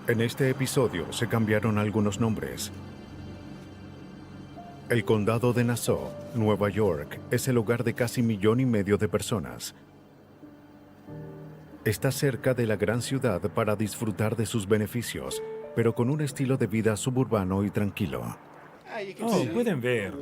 En este episodio se cambiaron algunos nombres. El condado de Nassau, Nueva York, es el hogar de casi 1,5 millones de personas. Está cerca de la gran ciudad para disfrutar de sus beneficios, pero con un estilo de vida suburbano y tranquilo. Oh, pueden ver.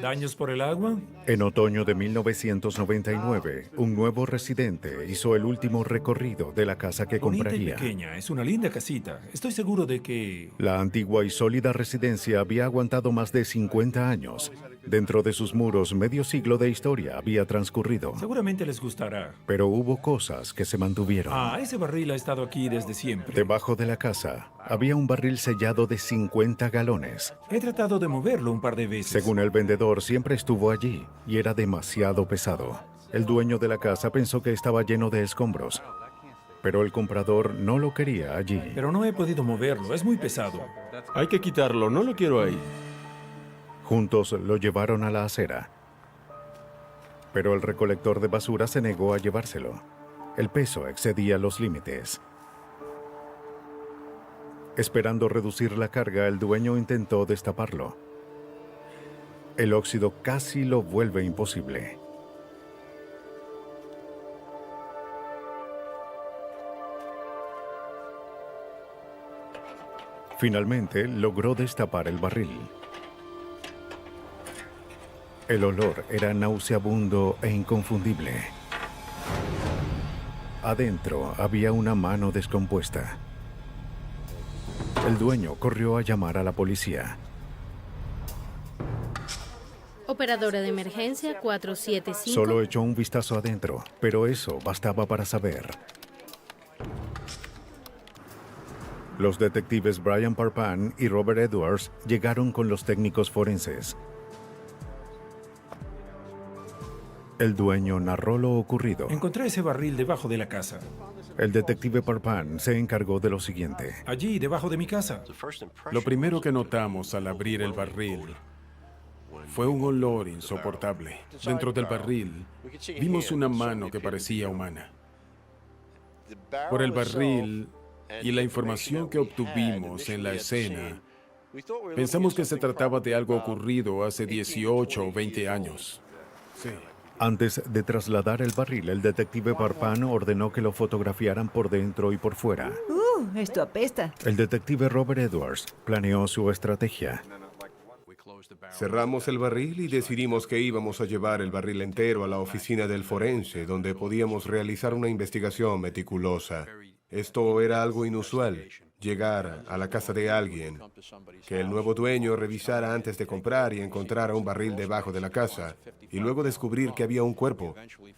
¿Daños por el agua? En otoño de 1999, un nuevo residente hizo el último recorrido de la casa que Bonita y compraría. pequeña. Es una linda casita. Estoy seguro de que... La antigua y sólida residencia había aguantado más de 50 años. Dentro de sus muros, medio siglo de historia había transcurrido. Seguramente les gustará. Pero hubo cosas que se mantuvieron. Ese barril ha estado aquí desde siempre. Debajo de la casa había un barril sellado de 50 galones. He tratado de moverlo un par de veces. Según el vendedor, siempre estuvo allí y era demasiado pesado. El dueño de la casa pensó que estaba lleno de escombros, pero el comprador no lo quería allí. Pero no he podido moverlo. Es muy pesado. Hay que quitarlo, no lo quiero ahí. Juntos lo llevaron a la acera. Pero el recolector de basura se negó a llevárselo. El peso excedía los límites. Esperando reducir la carga, el dueño intentó destaparlo. El óxido casi lo vuelve imposible. Finalmente, logró destapar el barril. El olor era nauseabundo e inconfundible. Adentro había una mano descompuesta. El dueño corrió a llamar a la policía. Operadora de emergencia 475. Solo echó un vistazo adentro, pero eso bastaba para saber. Los detectives Brian Parpan y Robert Edwards llegaron con los técnicos forenses. El dueño narró lo ocurrido. Encontré ese barril debajo de la casa. El detective Parpan se encargó de lo siguiente. Allí, debajo de mi casa. Lo primero que notamos al abrir el barril fue un olor insoportable. Dentro del barril vimos una mano que parecía humana. Por el barril y la información que obtuvimos en la escena, pensamos que se trataba de algo ocurrido hace 18 o 20 años. Sí. Antes de trasladar el barril, el detective Parpan ordenó que lo fotografiaran por dentro y por fuera. Esto apesta. El detective Robert Edwards planeó su estrategia. Cerramos el barril y decidimos que íbamos a llevar el barril entero a la oficina del forense, donde podíamos realizar una investigación meticulosa. Esto era algo inusual, llegar a la casa de alguien, que el nuevo dueño revisara antes de comprar y encontrara un barril debajo de la casa, y luego descubrir que había un cuerpo.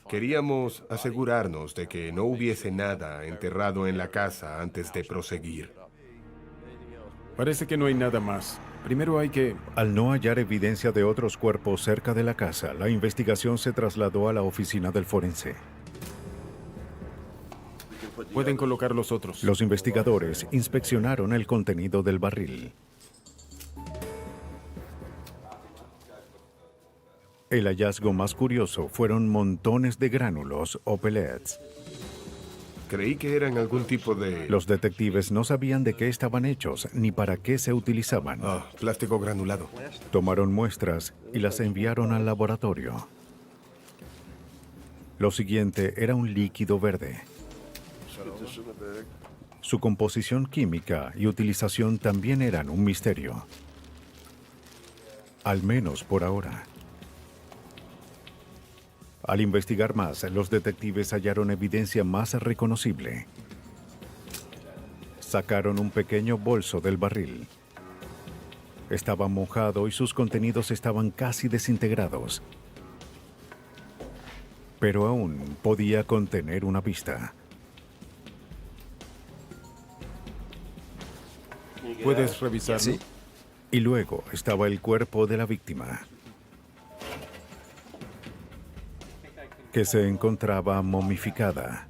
Queríamos asegurarnos de que no hubiese nada enterrado en la casa antes de proseguir. Parece que no hay nada más. Primero hay que... Al no hallar evidencia de otros cuerpos cerca de la casa, la investigación se trasladó a la oficina del forense. Pueden colocar los otros. Los investigadores inspeccionaron el contenido del barril. El hallazgo más curioso fueron montones de gránulos o pellets. Creí que eran algún tipo de... Los detectives no sabían de qué estaban hechos ni para qué se utilizaban. plástico granulado. Tomaron muestras y las enviaron al laboratorio. Lo siguiente era un líquido verde. Su composición química y utilización también eran un misterio. Al menos por ahora. Al investigar más, los detectives hallaron evidencia más reconocible. Sacaron un pequeño bolso del barril. Estaba mojado y sus contenidos estaban casi desintegrados. Pero aún podía contener una pista. ¿Puedes revisarlo? Sí. Y luego estaba el cuerpo de la víctima, que se encontraba momificada,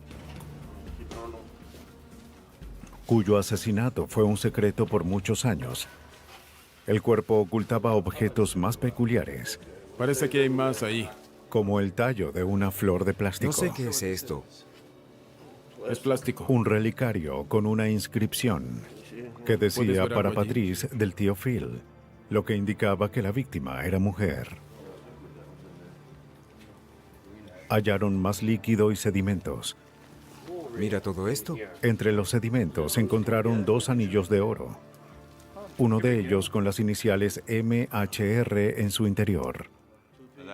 cuyo asesinato fue un secreto por muchos años. El cuerpo ocultaba objetos más peculiares, Parece que hay más ahí. como el tallo de una flor de plástico. No sé qué es esto. Es plástico. Un relicario con una inscripción. que ¿Puedes decía ver para algo allí? Patrice del tío Phil, lo que indicaba que la víctima era mujer. Hallaron más líquido y sedimentos. Mira todo esto. Entre los sedimentos encontraron 2 anillos de oro, uno de ellos con las iniciales MHR en su interior.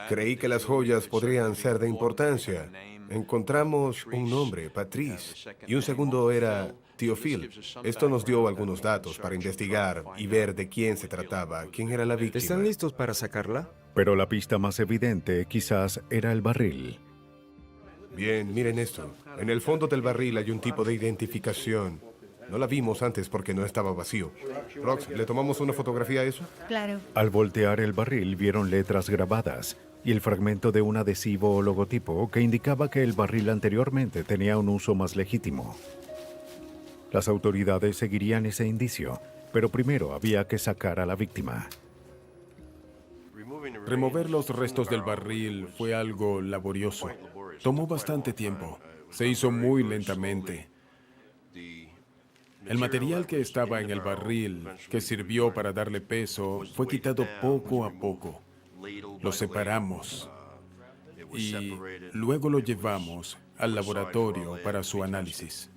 Creí que las joyas podrían ser de importancia. Encontramos un nombre, Patrice, y un segundo era Tío Phil. Esto nos dio algunos datos para investigar y ver de quién se trataba, quién era la víctima. ¿Están listos para sacarla? Pero la pista más evidente quizás era el barril. Bien, miren esto. En el fondo del barril hay un tipo de identificación. No la vimos antes porque no estaba vacío. Rox, ¿le tomamos una fotografía a eso? Claro. Al voltear el barril vieron letras grabadas y el fragmento de un adhesivo o logotipo que indicaba que el barril anteriormente tenía un uso más legítimo. Las autoridades seguirían ese indicio, pero primero había que sacar a la víctima. Remover los restos del barril fue algo laborioso. Tomó bastante tiempo. Se hizo muy lentamente. El material que estaba en el barril, que sirvió para darle peso, fue quitado poco a poco. Lo separamos y luego lo llevamos al laboratorio para su análisis.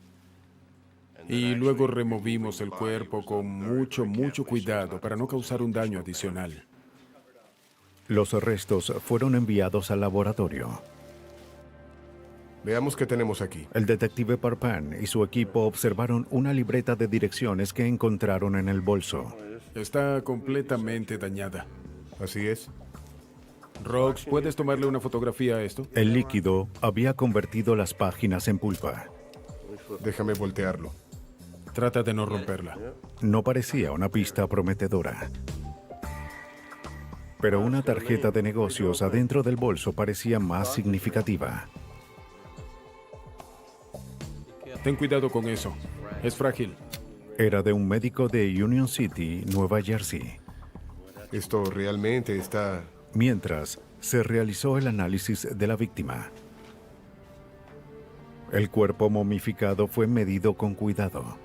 Y luego removimos el cuerpo con mucho cuidado para no causar un daño adicional. Los restos fueron enviados al laboratorio. Veamos qué tenemos aquí. El detective Parpan y su equipo observaron una libreta de direcciones que encontraron en el bolso. Está completamente dañada. Así es. Rox, ¿puedes tomarle una fotografía a esto? El líquido había convertido las páginas en pulpa. Déjame voltearlo. Trata de no romperla. No parecía una pista prometedora. Pero una tarjeta de negocios adentro del bolso parecía más significativa. Ten cuidado con eso. Es frágil. Era de un médico de Union City, Nueva Jersey. Esto realmente está... Mientras, se realizó el análisis de la víctima. El cuerpo momificado fue medido con cuidado.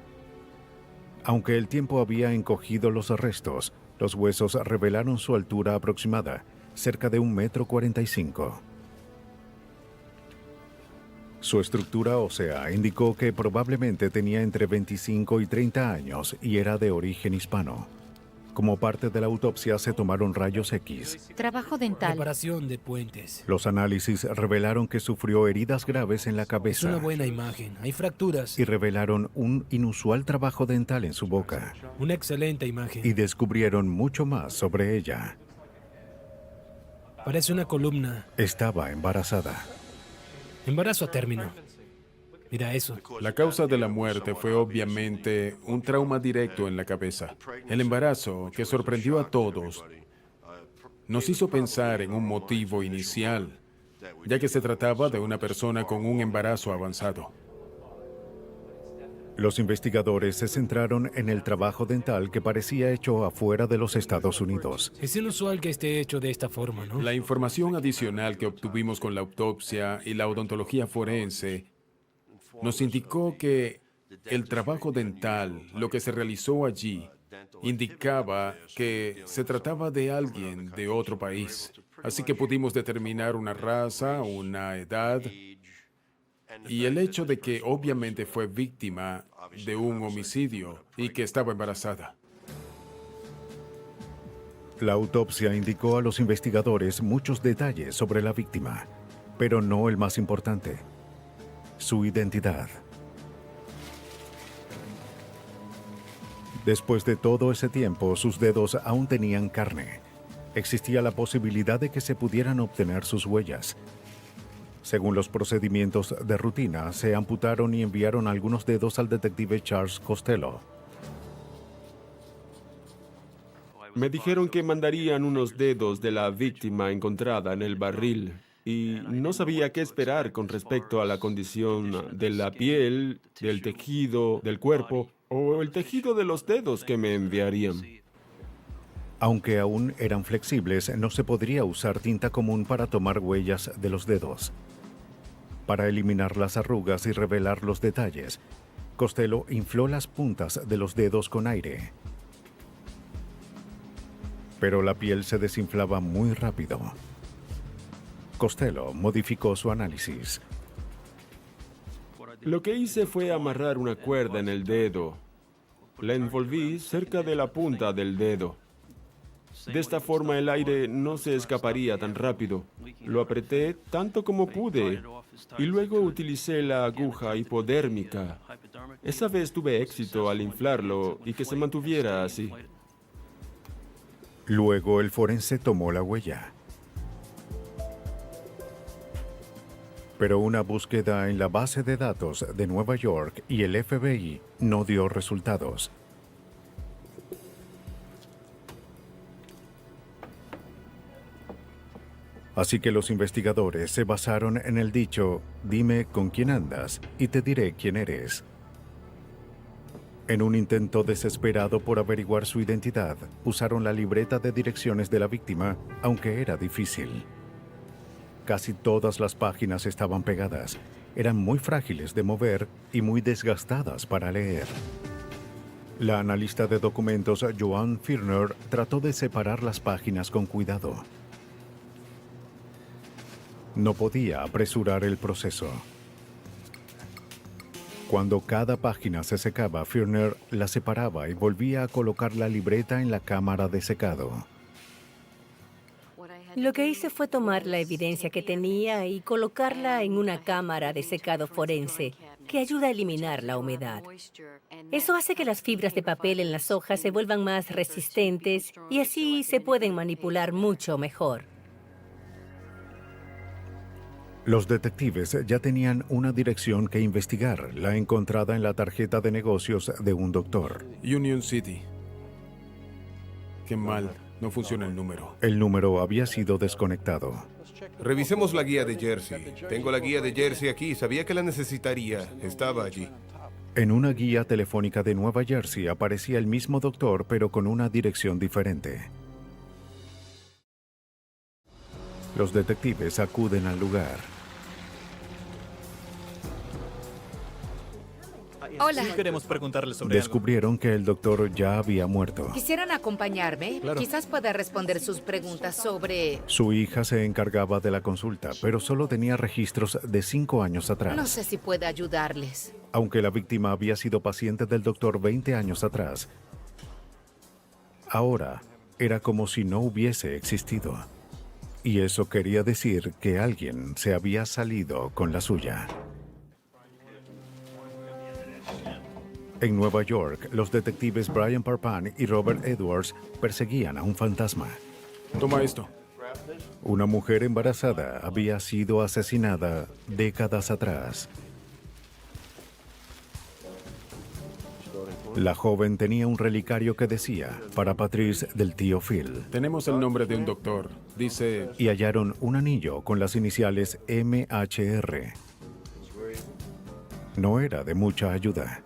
Aunque el tiempo había encogido los restos, los huesos revelaron su altura aproximada, cerca de 1,45 m. Su estructura ósea indicó que probablemente tenía entre 25 y 30 años y era de origen hispano. Como parte de la autopsia se tomaron rayos X. Trabajo dental. Reparación de puentes. Los análisis revelaron que sufrió heridas graves en la Es cabeza una buena imagen. Hay fracturas. y revelaron un inusual trabajo dental en su boca. Una excelente imagen. Y descubrieron mucho más sobre ella. Parece una columna. Estaba embarazada. Embarazo a término. Mira eso. La causa de la muerte fue obviamente un trauma directo en la cabeza. El embarazo, que sorprendió a todos, nos hizo pensar en un motivo inicial, ya que se trataba de una persona con un embarazo avanzado. Los investigadores se centraron en el trabajo dental que parecía hecho afuera de los Estados Unidos. Es inusual que esté hecho de esta forma, ¿no? La información adicional que obtuvimos con la autopsia y la odontología forense nos indicó que el trabajo dental, lo que se realizó allí, indicaba que se trataba de alguien de otro país. Así que pudimos determinar una raza, una edad y el hecho de que obviamente fue víctima de un homicidio y que estaba embarazada. La autopsia indicó a los investigadores muchos detalles sobre la víctima, pero no el más importante: su identidad. Después de todo ese tiempo, sus dedos aún tenían carne. Existía la posibilidad de que se pudieran obtener sus huellas. Según los procedimientos de rutina, se amputaron y enviaron algunos dedos al detective Charles Costello. Me dijeron que mandarían unos dedos de la víctima encontrada en el barril y no sabía qué esperar con respecto a la condición de la piel, del tejido, del cuerpo o el tejido de los dedos que me enviarían. Aunque aún eran flexibles, no se podría usar tinta común para tomar huellas de los dedos. Para eliminar las arrugas y revelar los detalles, Costello infló las puntas de los dedos con aire. Pero la piel se desinflaba muy rápido. Costello modificó su análisis. Lo que hice fue amarrar una cuerda en el dedo. La envolví cerca de la punta del dedo. De esta forma el aire no se escaparía tan rápido. Lo apreté tanto como pude y luego utilicé la aguja hipodérmica. Esa vez tuve éxito al inflarlo y que se mantuviera así. Luego el forense tomó la huella. Pero una búsqueda en la base de datos de Nueva York y el FBI no dio resultados. Así que los investigadores se basaron en el dicho, dime con quién andas y te diré quién eres. En un intento desesperado por averiguar su identidad, usaron la libreta de direcciones de la víctima, aunque era difícil. Casi todas las páginas estaban pegadas, eran muy frágiles de mover y muy desgastadas para leer. La analista de documentos Joan Firner trató de separar las páginas con cuidado. No podía apresurar el proceso. Cuando cada página se secaba, Firner la separaba y volvía a colocar la libreta en la cámara de secado. Lo que hice fue tomar la evidencia que tenía y colocarla en una cámara de secado forense que ayuda a eliminar la humedad. Eso hace que las fibras de papel en las hojas se vuelvan más resistentes y así se pueden manipular mucho mejor. Los detectives ya tenían una dirección que investigar, la encontrada en la tarjeta de negocios de un doctor. Union City. Qué mal, no funciona el número. El número había sido desconectado. Revisemos la guía de Jersey. Tengo la guía de Jersey aquí. Sabía que la necesitaría. Estaba allí. En una guía telefónica de Nueva Jersey aparecía el mismo doctor, pero con una dirección diferente. Los detectives acuden al lugar. Hola. Sí, queremos preguntarle sobre Descubrieron que el doctor ya había muerto. ¿Quisieran acompañarme? Claro. Quizás pueda responder sus preguntas sobre... Su hija se encargaba de la consulta, pero solo tenía registros de 5 años atrás. No sé si puede ayudarles. Aunque la víctima había sido paciente del doctor 20 años atrás, ahora era como si no hubiese existido. Y eso quería decir que alguien se había salido con la suya. En Nueva York, los detectives Brian Parpan y Robert Edwards perseguían a un fantasma. Toma esto. Una mujer embarazada había sido asesinada décadas atrás. La joven tenía un relicario que decía, para Patrice del tío Phil. Tenemos el nombre de un doctor. Dice... Y hallaron un anillo con las iniciales MHR. No era de mucha ayuda.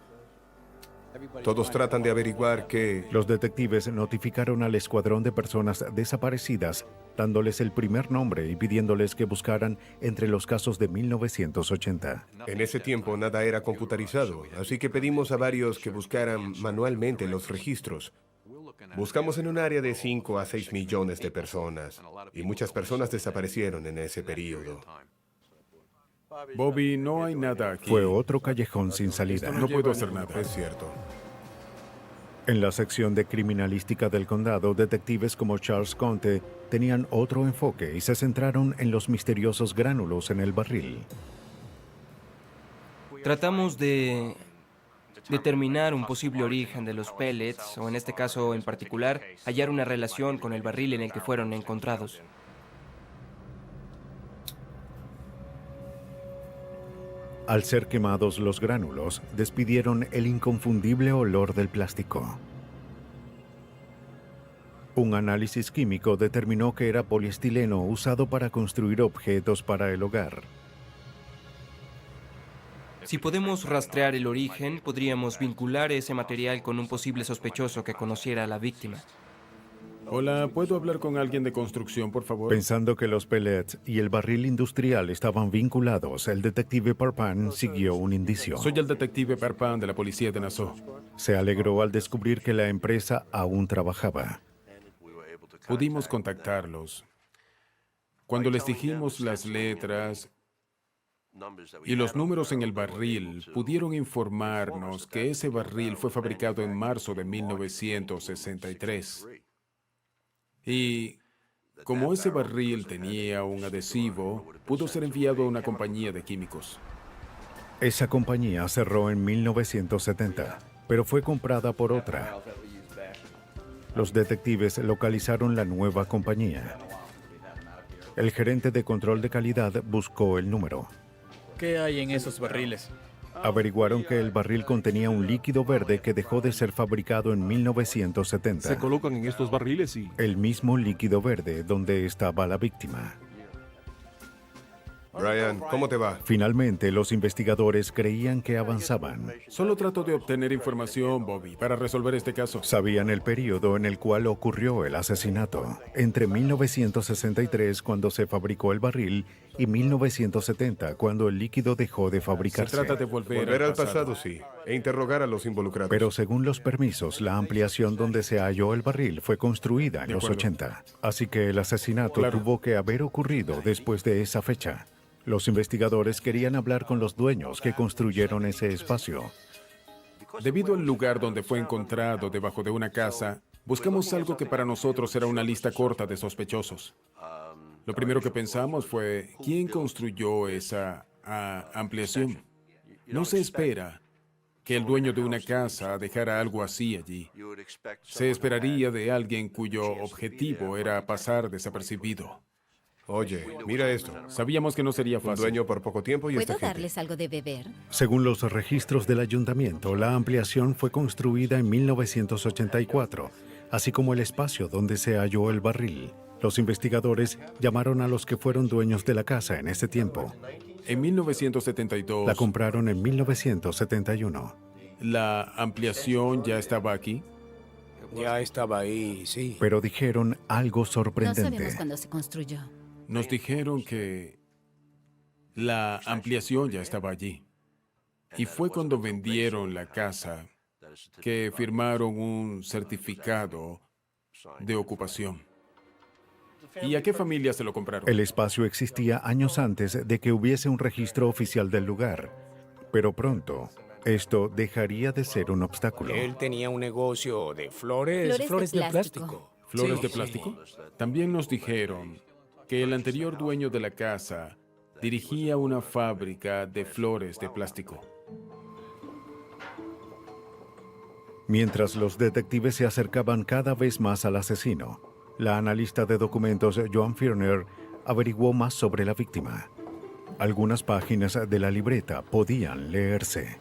Todos tratan de averiguar qué... Los detectives notificaron al escuadrón de personas desaparecidas, dándoles el primer nombre y pidiéndoles que buscaran entre los casos de 1980. En ese tiempo nada era computarizado, así que pedimos a varios que buscaran manualmente los registros. Buscamos en un área de 5 a 6 millones de personas, y muchas personas desaparecieron en ese periodo. Bobby, no hay nada aquí. Fue otro callejón sin salida. No puedo hacer nada. Es cierto. En la sección de criminalística del condado, detectives como Charles Conte tenían otro enfoque y se centraron en los misteriosos gránulos en el barril. Tratamos de determinar un posible origen de los pellets, o en este caso en particular, hallar una relación con el barril en el que fueron encontrados. Al ser quemados los gránulos, despidieron el inconfundible olor del plástico. Un análisis químico determinó que era poliestileno usado para construir objetos para el hogar. Si podemos rastrear el origen, podríamos vincular ese material con un posible sospechoso que conociera a la víctima. Hola, ¿puedo hablar con alguien de construcción, por favor? Pensando que los pellets y el barril industrial estaban vinculados, el detective Parpan siguió un indicio. Soy el detective Parpan de la policía de Nassau. Se alegró al descubrir que la empresa aún trabajaba. Pudimos contactarlos. Cuando les dijimos las letras y los números en el barril, pudieron informarnos que ese barril fue fabricado en marzo de 1963. Y como ese barril tenía un adhesivo, pudo ser enviado a una compañía de químicos. Esa compañía cerró en 1970, pero fue comprada por otra. Los detectives localizaron la nueva compañía. El gerente de control de calidad buscó el número. ¿Qué hay en esos barriles? Averiguaron que el barril contenía un líquido verde que dejó de ser fabricado en 1970. Se colocan en estos barriles y... El mismo líquido verde donde estaba la víctima. Brian, ¿cómo te va? Finalmente, los investigadores creían que avanzaban. Solo trato de obtener información, Bobby, para resolver este caso. Sabían el periodo en el cual ocurrió el asesinato, entre 1963, cuando se fabricó el barril, y 1970, cuando el líquido dejó de fabricarse. Se trata de volver al pasado, sí, e interrogar a los involucrados. Pero según los permisos, la ampliación donde se halló el barril fue construida en los 80. Así que el asesinato tuvo que haber ocurrido después de esa fecha. Los investigadores querían hablar con los dueños que construyeron ese espacio. Debido al lugar donde fue encontrado debajo de una casa, buscamos algo que para nosotros era una lista corta de sospechosos. Lo primero que pensamos fue, ¿quién construyó esa ampliación? No se espera que el dueño de una casa dejara algo así allí. Se esperaría de alguien cuyo objetivo era pasar desapercibido. Oye, mira esto. Sabíamos que no sería fácil. Un dueño por poco tiempo y esta ¿Puedo gente. darles algo de beber? Según los registros del ayuntamiento, la ampliación fue construida en 1984, así como el espacio donde se halló el barril. Los investigadores llamaron a los que fueron dueños de la casa en ese tiempo. En 1972... La compraron en 1971. ¿La ampliación ya estaba aquí? Ya estaba ahí, sí. Pero dijeron algo No sorprendente. sabemos cuándo se construyó. Nos dijeron que la ampliación ya estaba allí. Y fue cuando vendieron la casa que firmaron un certificado de ocupación. ¿Y a qué familia se lo compraron? El espacio existía años antes de que hubiese un registro oficial del lugar, pero pronto esto dejaría de ser un obstáculo. Él tenía un negocio de flores de plástico. ¿Flores Sí, de plástico? También nos dijeron que el anterior dueño de la casa dirigía una fábrica de flores de plástico. Mientras los detectives se acercaban cada vez más al asesino, la analista de documentos Joan Firner averiguó más sobre la víctima. Algunas páginas de la libreta podían leerse.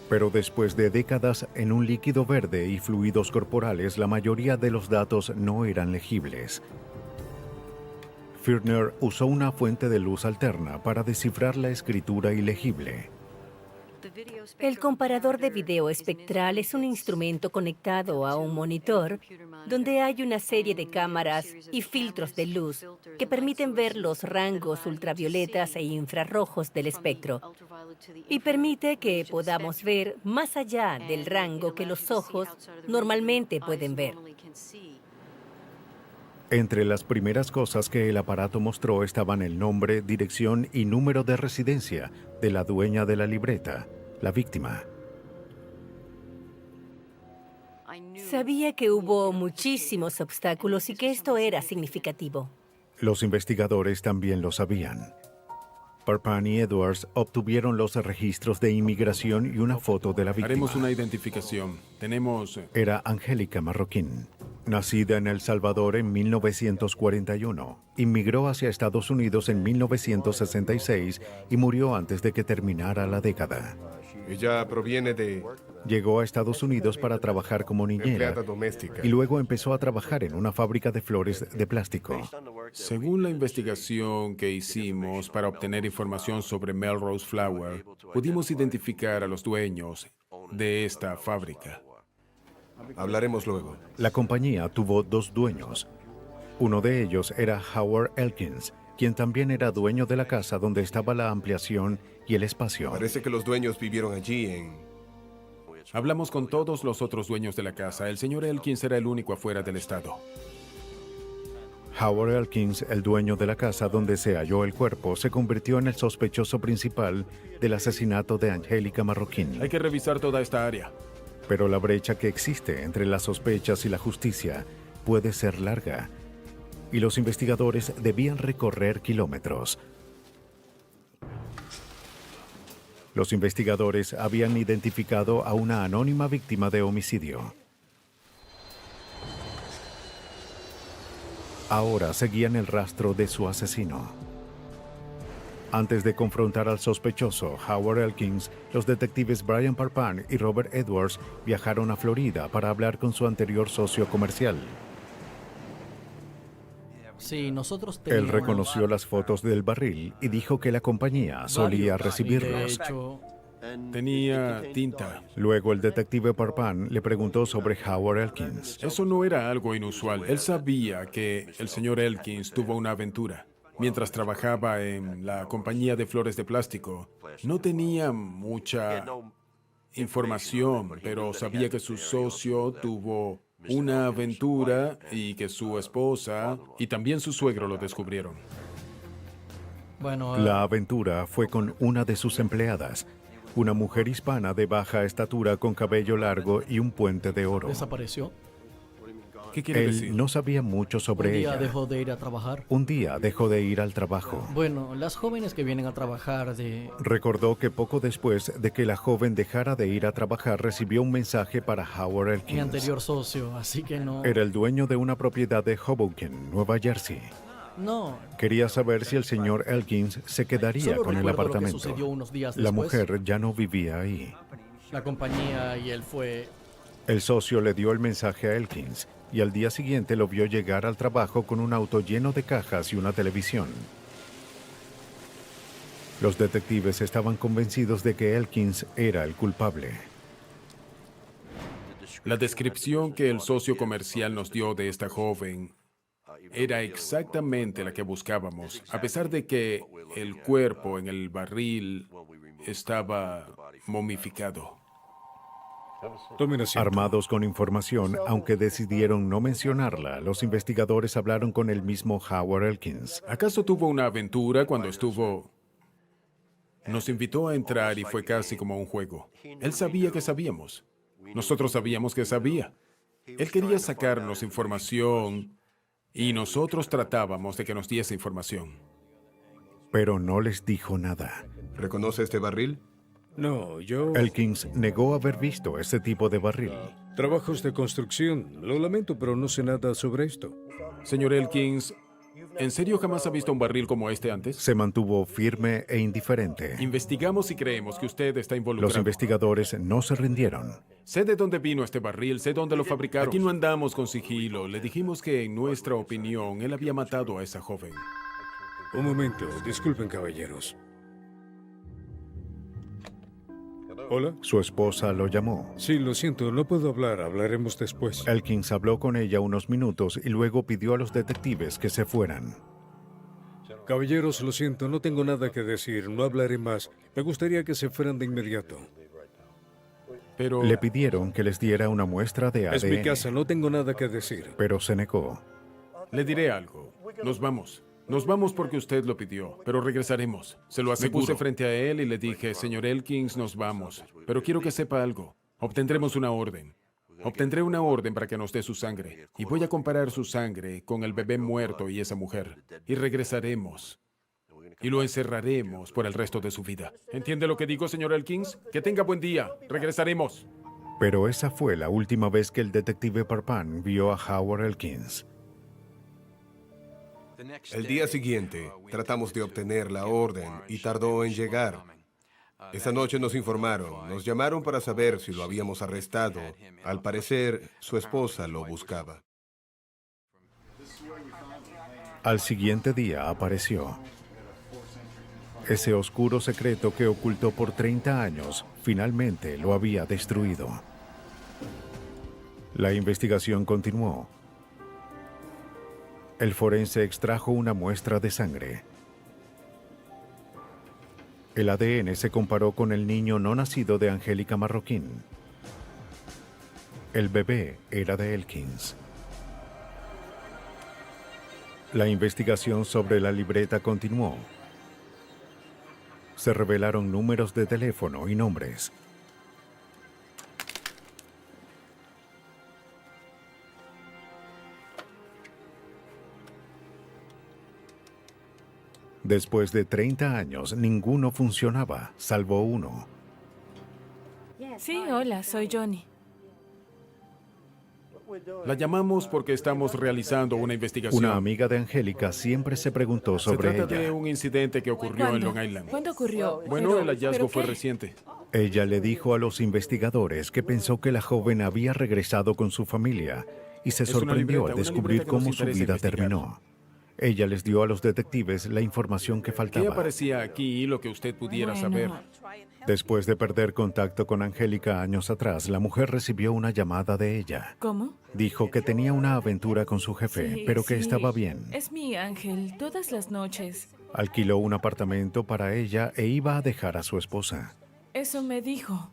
Pero después de décadas en un líquido verde y fluidos corporales, la mayoría de los datos no eran legibles. Firner usó una fuente de luz alterna para descifrar la escritura ilegible. El comparador de video espectral es un instrumento conectado a un monitor donde hay una serie de cámaras y filtros de luz que permiten ver los rangos ultravioletas e infrarrojos del espectro y permite que podamos ver más allá del rango que los ojos normalmente pueden ver. Entre las primeras cosas que el aparato mostró estaban el nombre, dirección y número de residencia de la dueña de la libreta, la víctima. Sabía que hubo muchísimos obstáculos y que esto era significativo. Los investigadores también lo sabían. Parpan y Edwards obtuvieron los registros de inmigración y una foto de la víctima. Haremos una identificación. Tenemos... Era Angélica Marroquín. Nacida en El Salvador en 1941, inmigró hacia Estados Unidos en 1966 y murió antes de que terminara la década. Ella proviene de... Llegó a Estados Unidos para trabajar como niñera empleada doméstica. y luego empezó a trabajar en una fábrica de flores de plástico. Según la investigación que hicimos para obtener información sobre Melrose Flower, pudimos identificar a los dueños de esta fábrica. Hablaremos luego. La compañía tuvo dos dueños. Uno de ellos era Howard Elkins, quien también era dueño de la casa donde estaba la ampliación y el espacio. Parece que los dueños vivieron allí en... Hablamos con todos los otros dueños de la casa. El señor Elkins era el único afuera del estado. Howard Elkins, el dueño de la casa donde se halló el cuerpo, se convirtió en el sospechoso principal del asesinato de Angélica Marroquín. Hay que revisar toda esta área. Pero la brecha que existe entre las sospechas y la justicia puede ser larga, y los investigadores debían recorrer kilómetros. Los investigadores habían identificado a una anónima víctima de homicidio. Ahora seguían el rastro de su asesino. Antes de confrontar al sospechoso, Howard Elkins, los detectives Brian Parpan y Robert Edwards viajaron a Florida para hablar con su anterior socio comercial. Sí, nosotros Él reconoció las fotos del barril y dijo que la compañía solía recibirlos. Tenía tinta. Luego el detective Parpan le preguntó sobre Howard Elkins. Eso no era algo inusual. Él sabía que el señor Elkins tuvo una aventura. Mientras trabajaba en la compañía de flores de plástico, no tenía mucha información, pero sabía que su socio tuvo una aventura y que su esposa y también su suegro lo descubrieron. La aventura fue con una de sus empleadas, una mujer hispana de baja estatura con cabello largo y un puente de oro. ¿Desapareció? ¿Qué quiere decir? Él no sabía mucho sobre ella. ¿Un día dejó de ir a trabajar? Un día dejó de ir al trabajo. Bueno, las jóvenes que vienen a trabajar de... Recordó que poco después de que la joven dejara de ir a trabajar, recibió un mensaje para Howard Elkins. Mi anterior socio, así que no... Era el dueño de una propiedad de Hoboken, Nueva Jersey. No. Quería saber si el señor Elkins se quedaría Solo con el recuerdo lo que apartamento. sucedió unos días La después. mujer ya no vivía ahí. La compañía y él fue... El socio le dio el mensaje a Elkins y al día siguiente lo vio llegar al trabajo con un auto lleno de cajas y una televisión. Los detectives estaban convencidos de que Elkins era el culpable. La descripción que el socio comercial nos dio de esta joven era exactamente la que buscábamos, a pesar de que el cuerpo en el barril estaba momificado. Armados con información, aunque decidieron no mencionarla, los investigadores hablaron con el mismo Howard Elkins. ¿Acaso tuvo una aventura cuando estuvo...? Nos invitó a entrar y fue casi como un juego. Él sabía que sabíamos. Nosotros sabíamos que sabía. Él quería sacarnos información y nosotros tratábamos de que nos diese información. Pero no les dijo nada. ¿Reconoce este barril? No, yo... Elkins negó haber visto ese tipo de barril. Trabajos de construcción. Lo lamento, pero no sé nada sobre esto. Señor Elkins, ¿en serio jamás ha visto un barril como este antes? Se mantuvo firme e indiferente. Investigamos y creemos que usted está involucrado. Los investigadores no se rindieron. Sé de dónde vino este barril, sé dónde lo fabricaron. Aquí no andamos con sigilo. Le dijimos que, en nuestra opinión, él había matado a esa joven. Un momento, disculpen, caballeros. ¿Hola? Su esposa lo llamó. Sí, lo siento, no puedo hablar, hablaremos después. Elkins habló con ella unos minutos y luego pidió a los detectives que se fueran. Caballeros, lo siento, no tengo nada que decir, no hablaré más. Me gustaría que se fueran de inmediato. Pero... Le pidieron que les diera una muestra de ADN. Es mi casa, no tengo nada que decir. Pero se negó. Le diré algo. Nos vamos. Nos vamos porque usted lo pidió, pero regresaremos. Se lo aseguro. Me puse frente a él y le dije, señor Elkins, nos vamos. Pero quiero que sepa algo. Obtendremos una orden. Obtendré una orden para que nos dé su sangre. Y voy a comparar su sangre con el bebé muerto y esa mujer. Y regresaremos. Y lo encerraremos por el resto de su vida. ¿Entiende lo que digo, señor Elkins? Que tenga buen día. Regresaremos. Pero esa fue la última vez que el detective Parpan vio a Howard Elkins. El día siguiente, tratamos de obtener la orden y tardó en llegar. Esa noche nos informaron, nos llamaron para saber si lo habíamos arrestado. Al parecer, su esposa lo buscaba. Al siguiente día apareció. Ese oscuro secreto que ocultó por 30 años, finalmente lo había destruido. La investigación continuó. El forense extrajo una muestra de sangre. El ADN se comparó con el niño no nacido de Angélica Marroquín. El bebé era de Elkins. La investigación sobre la libreta continuó. Se revelaron números de teléfono y nombres. Después de 30 años, ninguno funcionaba, salvo uno. Sí, hola, soy Johnny. La llamamos porque estamos realizando una investigación. Una amiga de Angélica siempre se preguntó sobre Se trata de ella. un incidente que ocurrió en ¿Cuándo? Long Island. ¿Cuándo ocurrió? Bueno, el hallazgo ¿pero fue qué? reciente. Ella le dijo a los investigadores que pensó que la joven había regresado con su familia y se Es una sorprendió libreta, al una descubrir libreta que nos cómo su interesa vida investigar. terminó. Ella les dio a los detectives la información que ¿Qué faltaba. aparecía aquí lo que usted pudiera Bueno. saber? Después de perder contacto con Angélica años atrás, la mujer recibió una llamada de ella. ¿Cómo? Dijo que tenía una aventura con su jefe, Sí, pero que sí. estaba bien. Es mi ángel, todas las noches. Alquiló un apartamento para ella e iba a dejar a su esposa. Eso me dijo.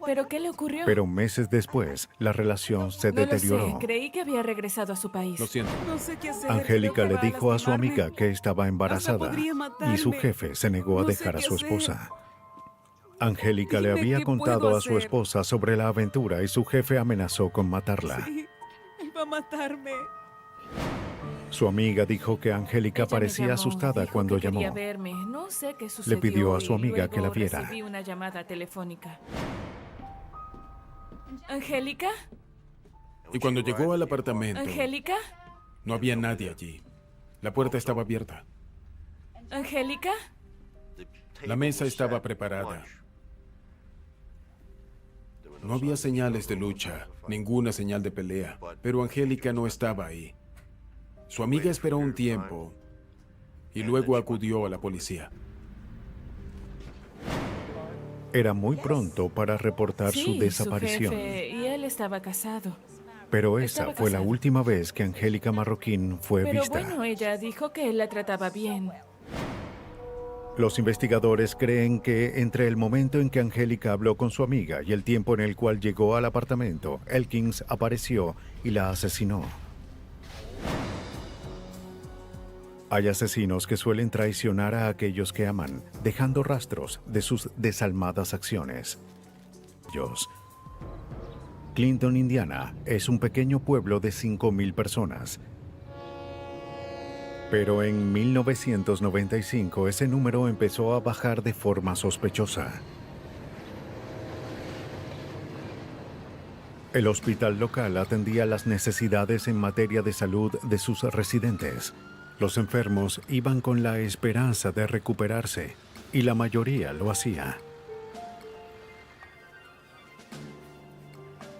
¿Pero qué le ocurrió? Pero meses después, la relación se no lo deterioró. sé, creí que había regresado a su país. Lo siento. No sé qué hacer. Angélica creo que le va a dijo a su lastimarme. amiga que estaba embarazada podría y su matarme. jefe se negó a No sé dejar a qué su hacer. esposa. Angélica le Dime, había ¿qué contado puedo a su hacer? esposa sobre la aventura y su jefe amenazó con matarla. Sí, él va a matarme. Su amiga dijo que Angélica Ella me parecía llamó, asustada dijo cuando que quería llamó. verme. No sé qué sucedió. pidió a su y amiga que la luego viera. Recibí una llamada telefónica. ¿Angélica? Y cuando llegó al apartamento, ¿Angélica? no había nadie allí. La puerta estaba abierta. ¿Angélica? La mesa estaba preparada. No había señales de lucha, ninguna señal de pelea, pero Angélica no estaba ahí. Su amiga esperó un tiempo y luego acudió a la policía. Era muy pronto para reportar Sí, su desaparición. Su jefe, y él estaba casado. Pero esa Estaba fue la casado. última vez que Angélica Marroquín fue Pero vista. bueno, ella dijo que él la trataba bien. Los investigadores creen que entre el momento en que Angélica habló con su amiga y el tiempo en el cual llegó al apartamento, Elkins apareció y la asesinó. Hay asesinos que suelen traicionar a aquellos que aman, dejando rastros de sus desalmadas acciones. Clinton, Indiana, es un pequeño pueblo de 5,000 personas. Pero en 1995 ese número empezó a bajar de forma sospechosa. El hospital local atendía las necesidades en materia de salud de sus residentes. Los enfermos iban con la esperanza de recuperarse, y la mayoría lo hacía.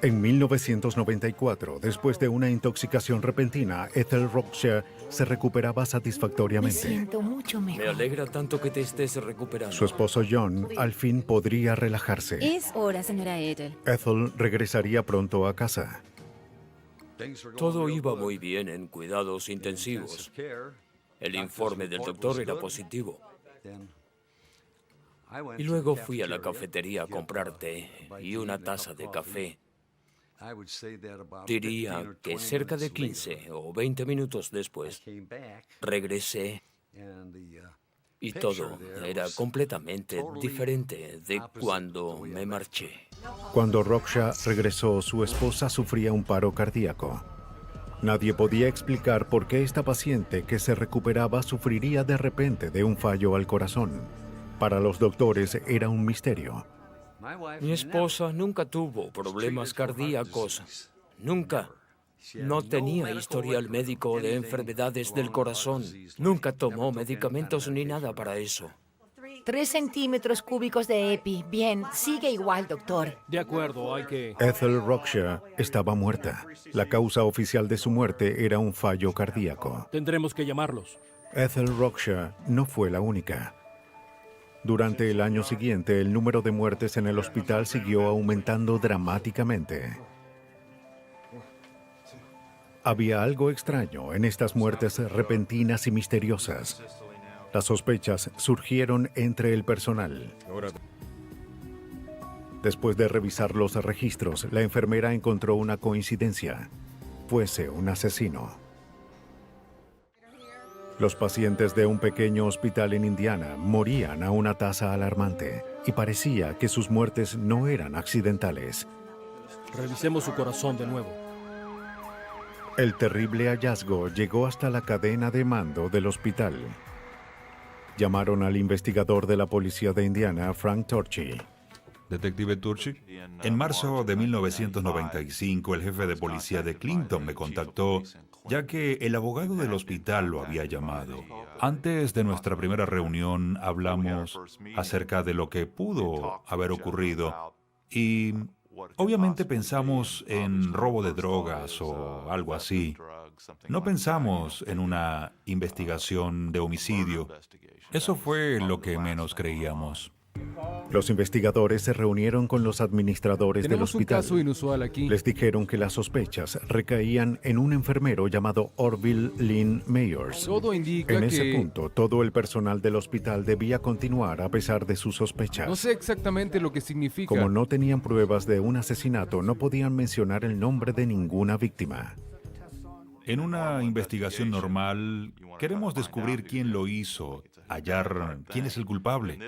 En 1994, después de una intoxicación repentina, Ethel Rockshire se recuperaba satisfactoriamente. mucho Me alegra tanto que te estés recuperando. Su esposo John al fin podría relajarse. Es hora, señora Ethel. Ethel regresaría pronto a casa. Todo iba muy bien en cuidados intensivos. El informe del doctor era positivo. Y luego fui a la cafetería a comprar té y una taza de café. Diría que cerca de 15 o 20 minutos después regresé y todo era completamente diferente de cuando me marché. Cuando Rockshire regresó, su esposa sufría un paro cardíaco. Nadie podía explicar por qué esta paciente que se recuperaba sufriría de repente de un fallo al corazón. Para los doctores era un misterio. Mi esposa nunca tuvo problemas cardíacos. Nunca. No tenía historial médico de enfermedades del corazón. Nunca tomó medicamentos ni nada para eso. 3 centímetros cúbicos de EPI. Bien, sigue igual, doctor. De acuerdo, hay que... Ethel Rockshire estaba muerta. La causa oficial de su muerte era un fallo cardíaco. Tendremos que llamarlos. Ethel Rockshire no fue la única. Durante el año siguiente, el número de muertes en el hospital siguió aumentando dramáticamente. Había algo extraño en estas muertes repentinas y misteriosas. Las sospechas surgieron entre el personal. Después de revisar los registros, la enfermera encontró una coincidencia. Fuese un asesino. Los pacientes de un pequeño hospital en Indiana morían a una tasa alarmante y parecía que sus muertes no eran accidentales. Revisemos su corazón de nuevo. El terrible hallazgo llegó hasta la cadena de mando del hospital. Llamaron al investigador de la policía de Indiana, Frank Torchy. Detective Turchi, en marzo de 1995 el jefe de policía de Clinton me contactó ya que el abogado del hospital lo había llamado. Antes de nuestra primera reunión hablamos acerca de lo que pudo haber ocurrido y obviamente pensamos en robo de drogas o algo así. No pensamos en una investigación de homicidio. Eso fue lo que menos creíamos. Los investigadores se reunieron con los administradores del Tenemos un hospital. caso inusual aquí. Les dijeron que las sospechas recaían en un enfermero llamado Orville Lynn Mayors. Todo indica En que... ese punto, todo el personal del hospital debía continuar a pesar de sus sospechas. No sé exactamente lo que significa. Como no tenían pruebas de un asesinato, no podían mencionar el nombre de ninguna víctima. En una investigación normal, queremos descubrir quién lo hizo, hallar quién es el culpable.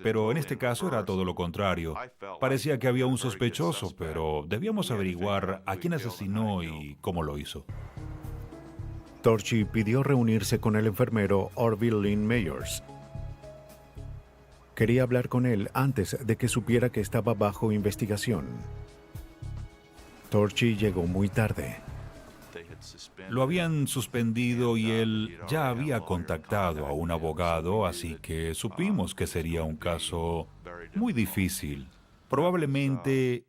Pero en este caso era todo lo contrario. Parecía que había un sospechoso, pero debíamos averiguar a quién asesinó y cómo lo hizo. Torchy pidió reunirse con el enfermero Orville Lynn Mayors. Quería hablar con él antes de que supiera que estaba bajo investigación. Torchy llegó muy tarde. Lo habían suspendido y él ya había contactado a un abogado, así que supimos que sería un caso muy difícil. Probablemente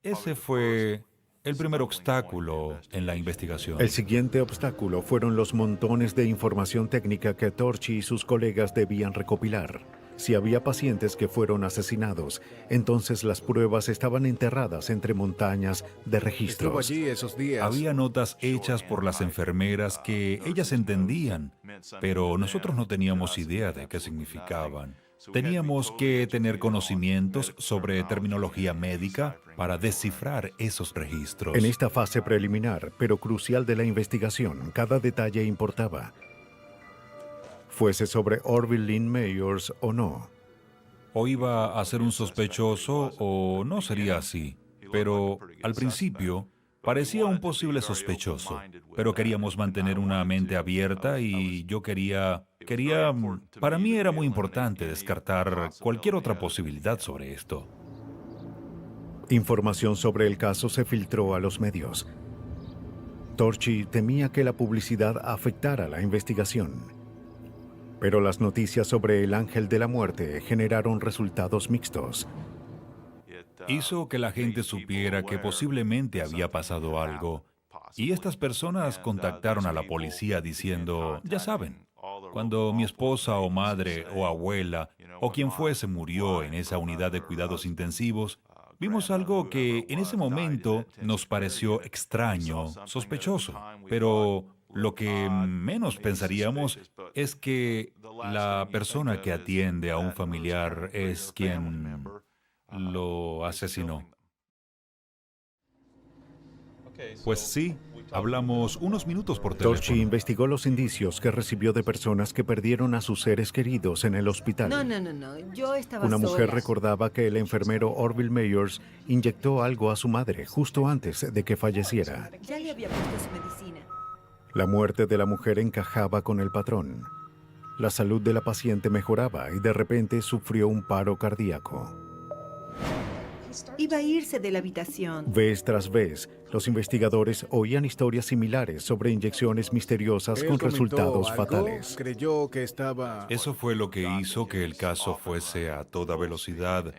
ese fue el primer obstáculo en la investigación. El siguiente obstáculo fueron los montones de información técnica que Torchy y sus colegas debían recopilar. Si había pacientes que fueron asesinados, entonces las pruebas estaban enterradas entre montañas de registros. Estuvo allí esos días. Había notas hechas por las enfermeras que ellas entendían, pero nosotros no teníamos idea de qué significaban. Teníamos que tener conocimientos sobre terminología médica para descifrar esos registros. En esta fase preliminar, pero crucial de la investigación, cada detalle importaba. Fuese sobre Orville Lynn Mayors o no. O iba a ser un sospechoso o no sería así. Pero al principio parecía un posible sospechoso. Pero queríamos mantener una mente abierta y yo para mí era muy importante descartar cualquier otra posibilidad sobre esto. Información sobre el caso se filtró a los medios. Torchy temía que la publicidad afectara la investigación. Pero las noticias sobre el ángel de la muerte generaron resultados mixtos. Hizo que la gente supiera que posiblemente había pasado algo. Y estas personas contactaron a la policía diciendo, ya saben, cuando mi esposa o madre o abuela o quien fuese murió en esa unidad de cuidados intensivos, vimos algo que en ese momento nos pareció extraño, sospechoso, pero lo que menos pensaríamos es que la persona que atiende a un familiar es quien lo asesinó. Pues sí, hablamos unos minutos por teléfono. Torchy investigó los indicios que recibió de personas que perdieron a sus seres queridos en el hospital. No. Yo estaba Una mujer sola. recordaba que el enfermero Orville Mayors inyectó algo a su madre justo antes de que falleciera. Ya le había puesto su medicina. La muerte de la mujer encajaba con el patrón. La salud de la paciente mejoraba y de repente sufrió un paro cardíaco. Iba a irse de la habitación. Vez tras vez, los investigadores oían historias similares sobre inyecciones misteriosas Él con comentó resultados algo, fatales. Creyó que estaba... Eso fue lo que hizo que el caso fuese a toda velocidad.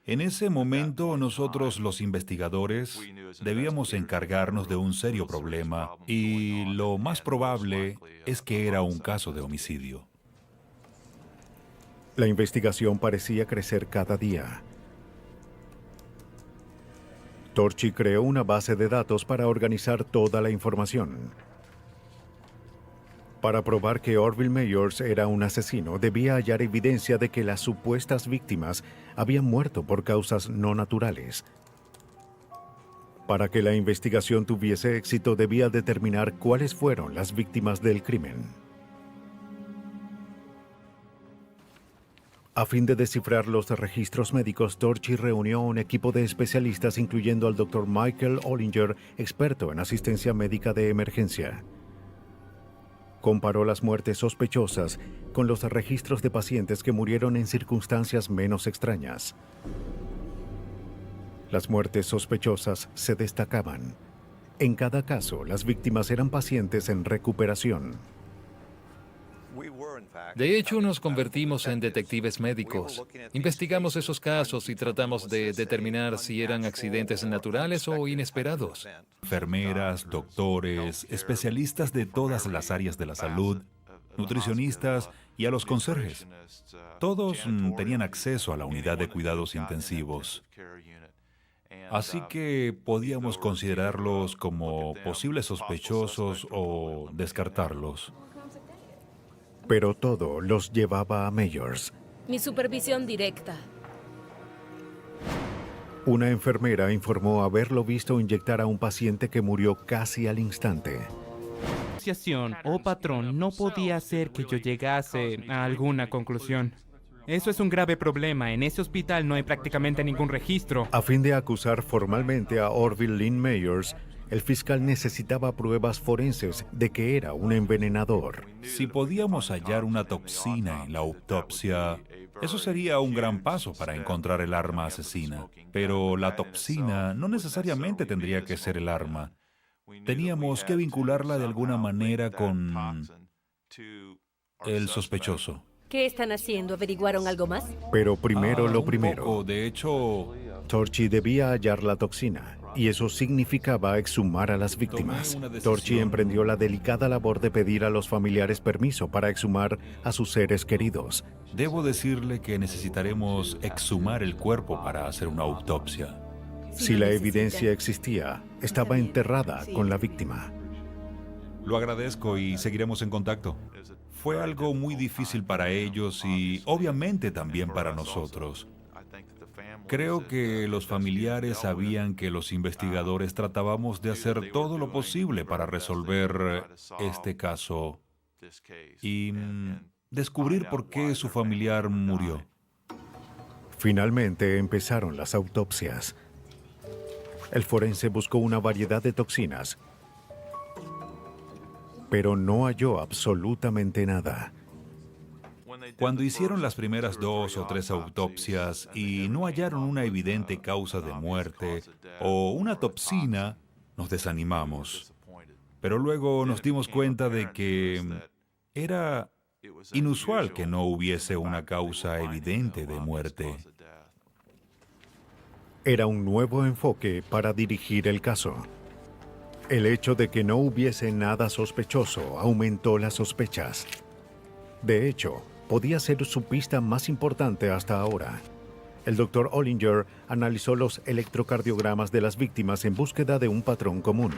En ese momento, nosotros los investigadores debíamos encargarnos de un serio problema y lo más probable es que era un caso de homicidio. La investigación parecía crecer cada día. Torchy creó una base de datos para organizar toda la información. Para probar que Orville Meyers era un asesino, debía hallar evidencia de que las supuestas víctimas habían muerto por causas no naturales. Para que la investigación tuviese éxito, debía determinar cuáles fueron las víctimas del crimen. A fin de descifrar los registros médicos, Torchy reunió un equipo de especialistas, incluyendo al Dr. Michael Ollinger, experto en asistencia médica de emergencia. Comparó las muertes sospechosas con los registros de pacientes que murieron en circunstancias menos extrañas. Las muertes sospechosas se destacaban. En cada caso, las víctimas eran pacientes en recuperación. De hecho, nos convertimos en detectives médicos. Investigamos esos casos y tratamos de determinar si eran accidentes naturales o inesperados. Enfermeras, doctores, especialistas de todas las áreas de la salud, nutricionistas y a los conserjes. Todos tenían acceso a la unidad de cuidados intensivos. Así que podíamos considerarlos como posibles sospechosos o descartarlos. Pero todo los llevaba a Meyers. Mi supervisión directa. Una enfermera informó haberlo visto inyectar a un paciente que murió casi al instante. O patrón no podía hacer que yo llegase a alguna conclusión. Eso es un grave problema. En ese hospital no hay prácticamente ningún registro. A fin de acusar formalmente a Orville Lynn Meyers, el fiscal necesitaba pruebas forenses de que era un envenenador. Si podíamos hallar una toxina en la autopsia, eso sería un gran paso para encontrar el arma asesina. Pero la toxina no necesariamente tendría que ser el arma. Teníamos que vincularla de alguna manera con el sospechoso. ¿Qué están haciendo? ¿Averiguaron algo más? Pero primero lo primero. Poco. De hecho, Torchy debía hallar la toxina, y eso significaba exhumar a las víctimas. Torchy emprendió la delicada labor de pedir a los familiares permiso para exhumar a sus seres queridos. Debo decirle que necesitaremos exhumar el cuerpo para hacer una autopsia. Si la evidencia existía, estaba enterrada con la víctima. Lo agradezco y seguiremos en contacto. Fue algo muy difícil para ellos y obviamente también para nosotros. Creo que los familiares sabían que los investigadores tratábamos de hacer todo lo posible para resolver este caso y descubrir por qué su familiar murió. Finalmente empezaron las autopsias. El forense buscó una variedad de toxinas, pero no halló absolutamente nada. Cuando hicieron las primeras 2 o 3 autopsias y no hallaron una evidente causa de muerte o una toxina, nos desanimamos. Pero luego nos dimos cuenta de que era inusual que no hubiese una causa evidente de muerte. Era un nuevo enfoque para dirigir el caso. El hecho de que no hubiese nada sospechoso aumentó las sospechas. De hecho, podía ser su pista más importante hasta ahora. El Dr. Ollinger analizó los electrocardiogramas de las víctimas en búsqueda de un patrón común.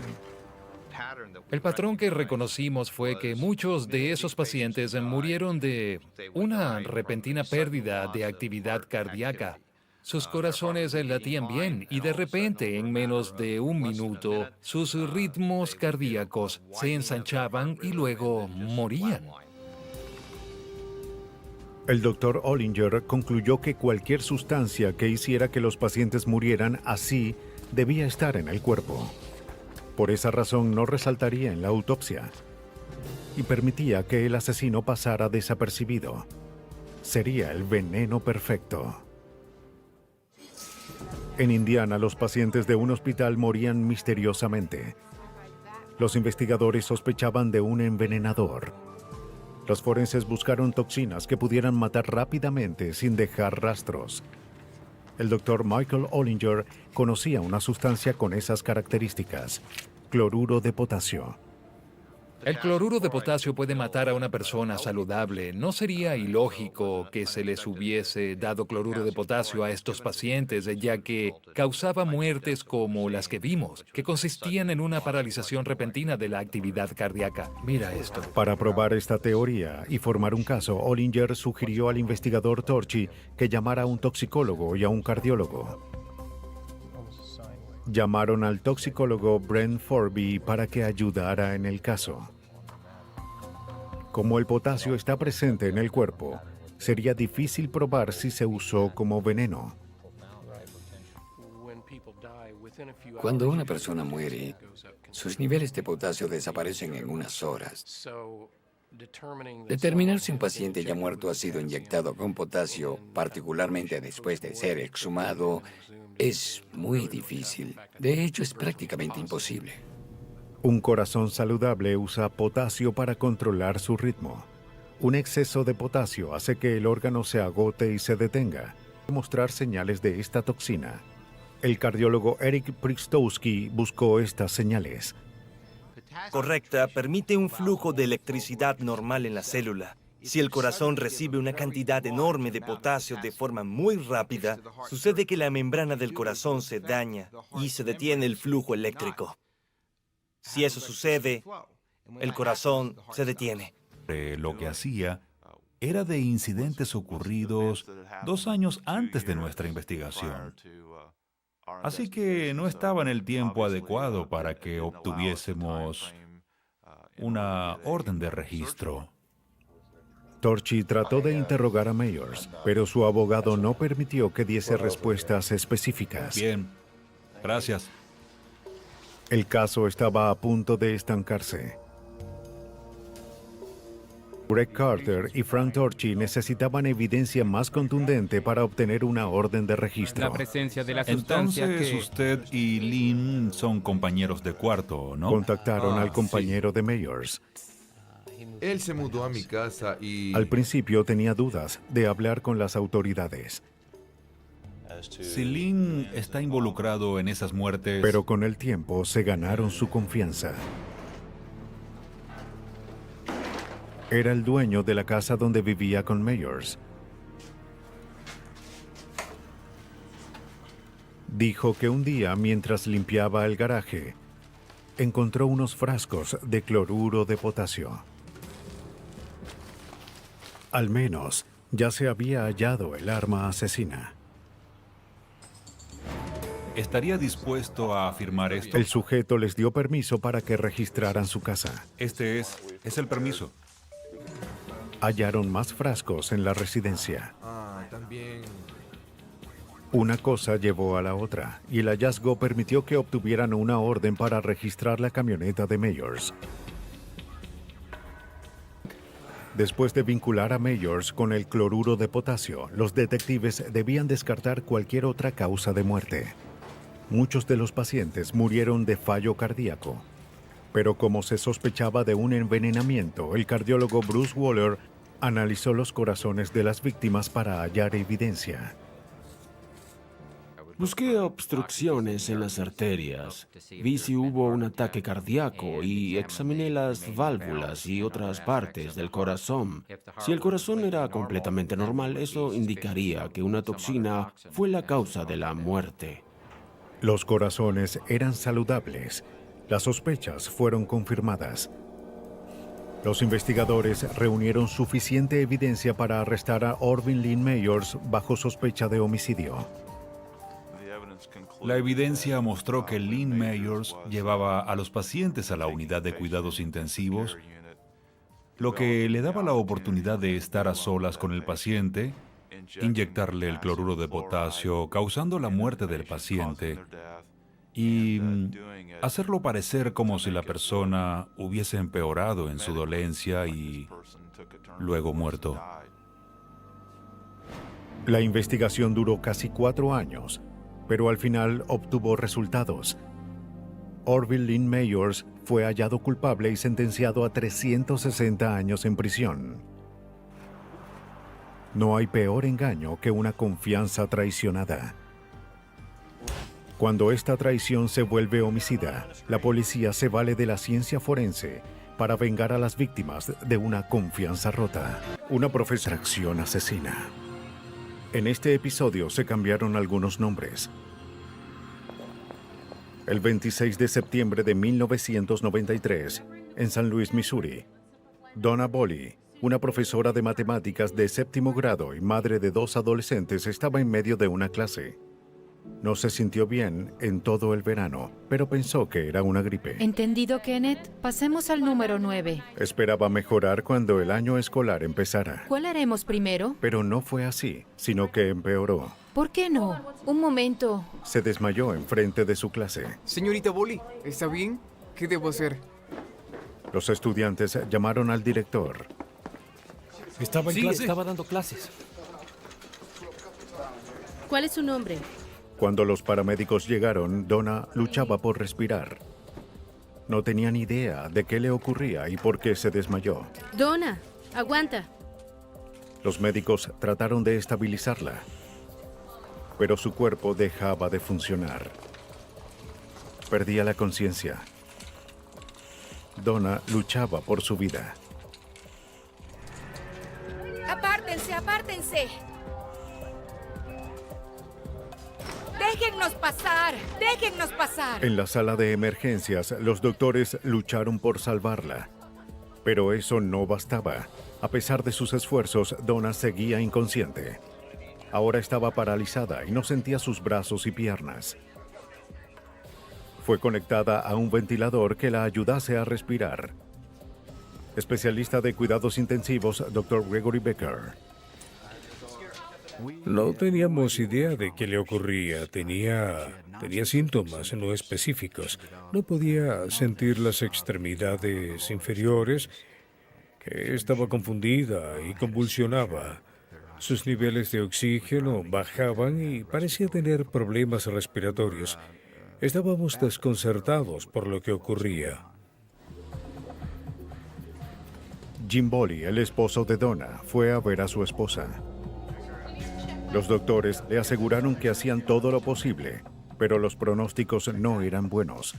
El patrón que reconocimos fue que muchos de esos pacientes murieron de una repentina pérdida de actividad cardíaca. Sus corazones latían bien y de repente, en menos de un minuto, sus ritmos cardíacos se ensanchaban y luego morían. El Dr. Ollinger concluyó que cualquier sustancia que hiciera que los pacientes murieran así debía estar en el cuerpo. Por esa razón no resaltaría en la autopsia y permitía que el asesino pasara desapercibido. Sería el veneno perfecto. En Indiana, los pacientes de un hospital morían misteriosamente. Los investigadores sospechaban de un envenenador. Los forenses buscaron toxinas que pudieran matar rápidamente sin dejar rastros. El Dr. Michael Ollinger conocía una sustancia con esas características: cloruro de potasio. El cloruro de potasio puede matar a una persona saludable. ¿No sería ilógico que se les hubiese dado cloruro de potasio a estos pacientes, ya que causaba muertes como las que vimos, que consistían en una paralización repentina de la actividad cardíaca? Mira esto. Para probar esta teoría y formar un caso, Ollinger sugirió al investigador Torchy que llamara a un toxicólogo y a un cardiólogo. Llamaron al toxicólogo Brent Forby para que ayudara en el caso. Como el potasio está presente en el cuerpo, sería difícil probar si se usó como veneno. Cuando una persona muere, sus niveles de potasio desaparecen en unas horas. Determinar si un paciente ya muerto ha sido inyectado con potasio, particularmente después de ser exhumado, es muy difícil. De hecho, es prácticamente imposible. Un corazón saludable usa potasio para controlar su ritmo. Un exceso de potasio hace que el órgano se agote y se detenga, mostrar señales de esta toxina. El cardiólogo Eric Pristowski buscó estas señales. Correcta permite un flujo de electricidad normal en la célula. Si el corazón recibe una cantidad enorme de potasio de forma muy rápida, sucede que la membrana del corazón se daña y se detiene el flujo eléctrico. Si eso sucede, el corazón se detiene. Lo que hacía era de incidentes ocurridos 2 años antes de nuestra investigación. Así que no estaba en el tiempo adecuado para que obtuviésemos una orden de registro. Torchy trató de interrogar a Mayors, pero su abogado no permitió que diese respuestas específicas. Bien, gracias. El caso estaba a punto de estancarse. Greg Carter y Frank Torchy necesitaban evidencia más contundente para obtener una orden de registro. La presencia de la sustancia Entonces que... usted y Lynn son compañeros de cuarto, ¿no? Contactaron al compañero de Mayors. Él se mudó a mi casa y... Al principio tenía dudas de hablar con las autoridades. Si Lynn está involucrado en esas muertes... Pero con el tiempo se ganaron su confianza. Era el dueño de la casa donde vivía con Mayors. Dijo que un día, mientras limpiaba el garaje, encontró unos frascos de cloruro de potasio. Al menos, ya se había hallado el arma asesina. ¿Estaría dispuesto a afirmar esto? El sujeto les dio permiso para que registraran su casa. Este es el permiso. Hallaron más frascos en la residencia. También... Una cosa llevó a la otra, y el hallazgo permitió que obtuvieran una orden para registrar la camioneta de Mayors. Después de vincular a Mayors con el cloruro de potasio, los detectives debían descartar cualquier otra causa de muerte. Muchos de los pacientes murieron de fallo cardíaco. Pero como se sospechaba de un envenenamiento, el cardiólogo Bruce Waller analizó los corazones de las víctimas para hallar evidencia. Busqué obstrucciones en las arterias, vi si hubo un ataque cardíaco y examiné las válvulas y otras partes del corazón. Si el corazón era completamente normal, eso indicaría que una toxina fue la causa de la muerte. Los corazones eran saludables. Las sospechas fueron confirmadas. Los investigadores reunieron suficiente evidencia para arrestar a Orvin Lynn Mayors bajo sospecha de homicidio. La evidencia mostró que Lynn Mayors llevaba a los pacientes a la unidad de cuidados intensivos, lo que le daba la oportunidad de estar a solas con el paciente, inyectarle el cloruro de potasio, causando la muerte del paciente, y hacerlo parecer como si la persona hubiese empeorado en su dolencia y luego muerto. La investigación duró casi 4 años, pero al final obtuvo resultados. Orvin Lynn Mayors fue hallado culpable y sentenciado a 360 años en prisión. No hay peor engaño que una confianza traicionada. Cuando esta traición se vuelve homicida, la policía se vale de la ciencia forense para vengar a las víctimas de una confianza rota. Una profesora acción asesina. En este episodio se cambiaron algunos nombres. El 26 de septiembre de 1993, en San Luis, Missouri, Donna Boley, una profesora de matemáticas de séptimo grado y madre de 2 adolescentes, estaba en medio de una clase. No se sintió bien en todo el verano, pero pensó que era una gripe. ¿Entendido, Kenneth? Pasemos al número 9. Esperaba mejorar cuando el año escolar empezara. ¿Cuál haremos primero? Pero no fue así, sino que empeoró. ¿Por qué no? Un momento. Se desmayó enfrente de su clase. Señorita Boley, ¿está bien? ¿Qué debo hacer? Los estudiantes llamaron al director. ¿Estaba en clase? Estaba dando clases. ¿Cuál es su nombre? Cuando los paramédicos llegaron, Donna luchaba por respirar. No tenía ni idea de qué le ocurría y por qué se desmayó. Donna, aguanta. Los médicos trataron de estabilizarla, pero su cuerpo dejaba de funcionar. Perdía la conciencia. Donna luchaba por su vida. ¡Apártense, apártense! ¡Déjennos pasar! ¡Déjennos pasar! En la sala de emergencias, los doctores lucharon por salvarla. Pero eso no bastaba. A pesar de sus esfuerzos, Donna seguía inconsciente. Ahora estaba paralizada y no sentía sus brazos y piernas. Fue conectada a un ventilador que la ayudase a respirar. Especialista de cuidados intensivos, Dr. Gregory Becker. No teníamos idea de qué le ocurría. Tenía síntomas no específicos. No podía sentir las extremidades inferiores. Estaba confundida y convulsionaba. Sus niveles de oxígeno bajaban y parecía tener problemas respiratorios. Estábamos desconcertados por lo que ocurría. Jim Boley, el esposo de Donna, fue a ver a su esposa. Los doctores le aseguraron que hacían todo lo posible, pero los pronósticos no eran buenos.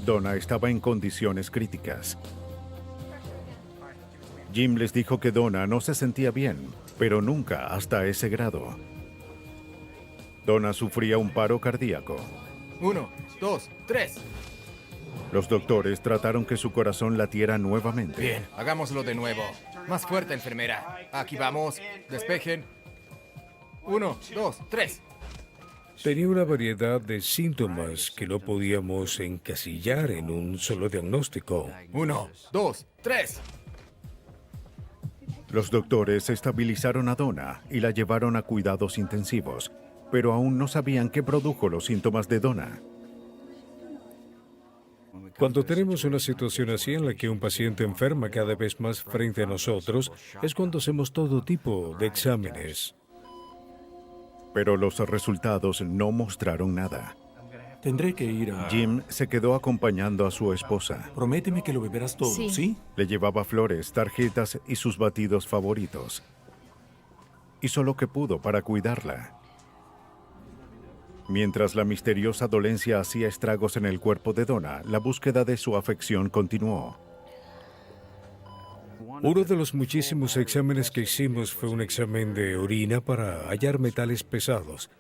Donna estaba en condiciones críticas. Jim les dijo que Donna no se sentía bien, pero nunca hasta ese grado. Donna sufría un paro cardíaco. 1, 2, 3. Los doctores trataron que su corazón latiera nuevamente. Bien, hagámoslo de nuevo. Más fuerte, enfermera. Aquí vamos. Despejen. 1, 2, 3. Tenía una variedad de síntomas que no podíamos encasillar en un solo diagnóstico. 1, 2, 3. Los doctores estabilizaron a Donna y la llevaron a cuidados intensivos, pero aún no sabían qué produjo los síntomas de Donna. Cuando tenemos una situación así en la que un paciente enferma cada vez más frente a nosotros, es cuando hacemos todo tipo de exámenes. Pero los resultados no mostraron nada. Tendré que ir a... Jim se quedó acompañando a su esposa. Prométeme que lo beberás todo, ¿sí? Le llevaba flores, tarjetas y sus batidos favoritos. Hizo lo que pudo para cuidarla. Mientras la misteriosa dolencia hacía estragos en el cuerpo de Donna, la búsqueda de su afección continuó. Uno de los muchísimos exámenes que hicimos fue un examen de orina para hallar metales pesados.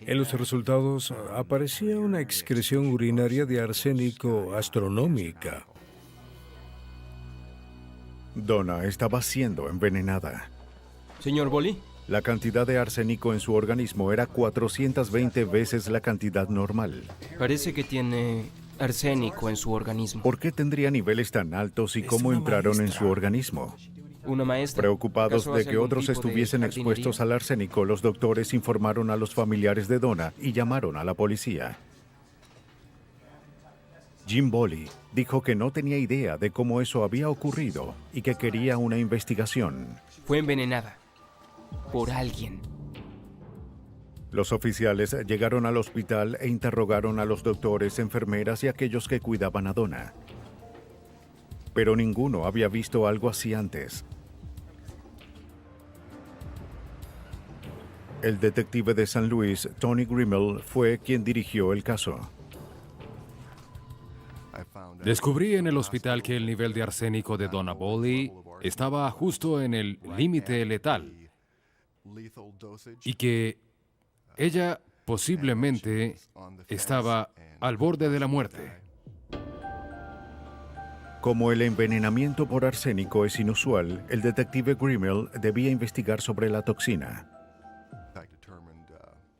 En los resultados aparecía una excreción urinaria de arsénico astronómica. Donna estaba siendo envenenada. Señor Boley. La cantidad de arsénico en su organismo era 420 veces la cantidad normal. Parece que tiene arsénico en su organismo. ¿Por qué tendría niveles tan altos y cómo entraron en su organismo? Una maestra. Preocupados de que otros estuviesen expuestos al arsénico, los doctores informaron a los familiares de Donna y llamaron a la policía. Jim Boley dijo que no tenía idea de cómo eso había ocurrido y que quería una investigación. Fue envenenada por alguien. Los oficiales llegaron al hospital e interrogaron a los doctores, enfermeras y aquellos que cuidaban a Donna. Pero ninguno había visto algo así antes. El detective de San Luis, Tony Grimmel, fue quien dirigió el caso. Descubrí en el hospital que el nivel de arsénico de Donna Boley estaba justo en el límite letal y que ella posiblemente estaba al borde de la muerte. Como el envenenamiento por arsénico es inusual, el detective Grimmel debía investigar sobre la toxina.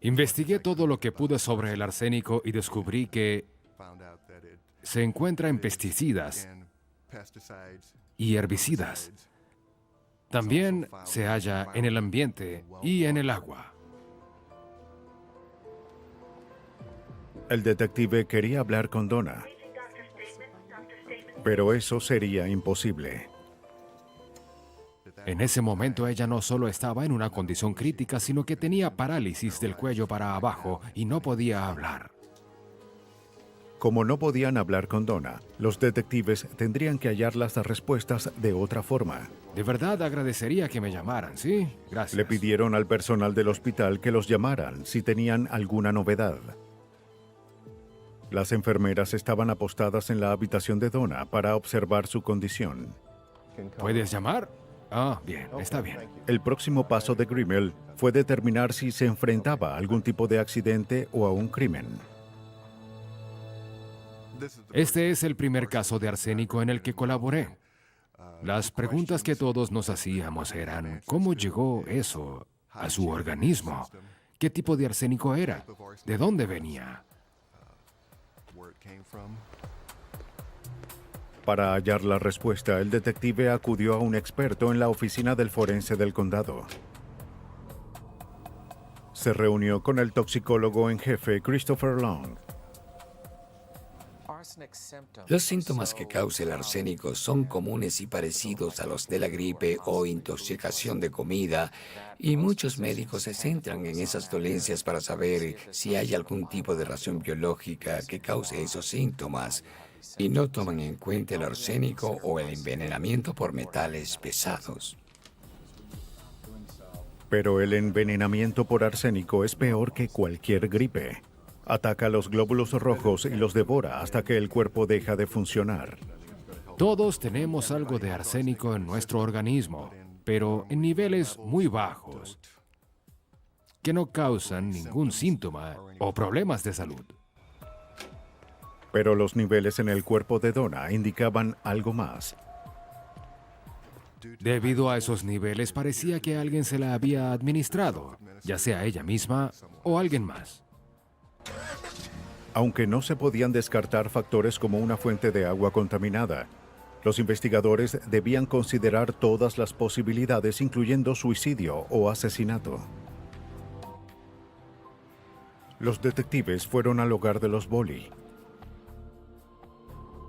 Investigué todo lo que pude sobre el arsénico y descubrí que se encuentra en pesticidas y herbicidas. También se halla en el ambiente y en el agua. El detective quería hablar con Donna, pero eso sería imposible. En ese momento ella no solo estaba en una condición crítica, sino que tenía parálisis del cuello para abajo y no podía hablar. Como no podían hablar con Donna, los detectives tendrían que hallar las respuestas de otra forma. De verdad agradecería que me llamaran, ¿sí? Gracias. Le pidieron al personal del hospital que los llamaran si tenían alguna novedad. Las enfermeras estaban apostadas en la habitación de Donna para observar su condición. ¿Puedes llamar? Ah, bien, está bien. El próximo paso de Grimmel fue determinar si se enfrentaba a algún tipo de accidente o a un crimen. Este es el primer caso de arsénico en el que colaboré. Las preguntas que todos nos hacíamos eran, ¿cómo llegó eso a su organismo? ¿Qué tipo de arsénico era? ¿De dónde venía? Para hallar la respuesta, el detective acudió a un experto en la oficina del forense del condado. Se reunió con el toxicólogo en jefe Christopher Long. Los síntomas que causa el arsénico son comunes y parecidos a los de la gripe o intoxicación de comida, y muchos médicos se centran en esas dolencias para saber si hay algún tipo de razón biológica que cause esos síntomas, y no toman en cuenta el arsénico o el envenenamiento por metales pesados. Pero el envenenamiento por arsénico es peor que cualquier gripe. Ataca los glóbulos rojos y los devora hasta que el cuerpo deja de funcionar. Todos tenemos algo de arsénico en nuestro organismo, pero en niveles muy bajos, que no causan ningún síntoma o problemas de salud. Pero los niveles en el cuerpo de Donna indicaban algo más. Debido a esos niveles, parecía que alguien se la había administrado, ya sea ella misma o alguien más. Aunque no se podían descartar factores como una fuente de agua contaminada, los investigadores debían considerar todas las posibilidades, incluyendo suicidio o asesinato. Los detectives fueron al hogar de los Boley.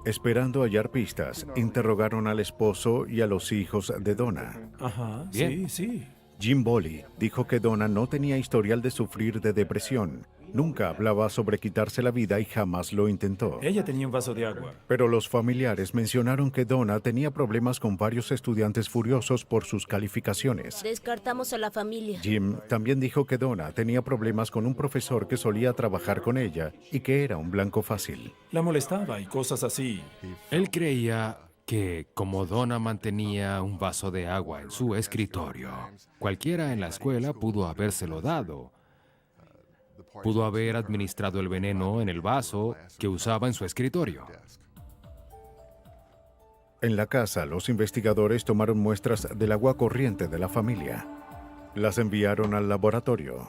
Esperando hallar pistas, interrogaron al esposo y a los hijos de Donna. Ajá, Bien. sí. Jim Boley dijo que Donna no tenía historial de sufrir de depresión. Nunca hablaba sobre quitarse la vida y jamás lo intentó. Ella tenía un vaso de agua. Pero los familiares mencionaron que Donna tenía problemas con varios estudiantes furiosos por sus calificaciones. Descartamos a la familia. Jim también dijo que Donna tenía problemas con un profesor que solía trabajar con ella y que era un blanco fácil. La molestaba y cosas así. Él creía que, como Donna mantenía un vaso de agua en su escritorio, cualquiera en la escuela pudo habérselo dado. Pudo haber administrado el veneno en el vaso que usaba en su escritorio. En la casa, los investigadores tomaron muestras del agua corriente de la familia. Las enviaron al laboratorio.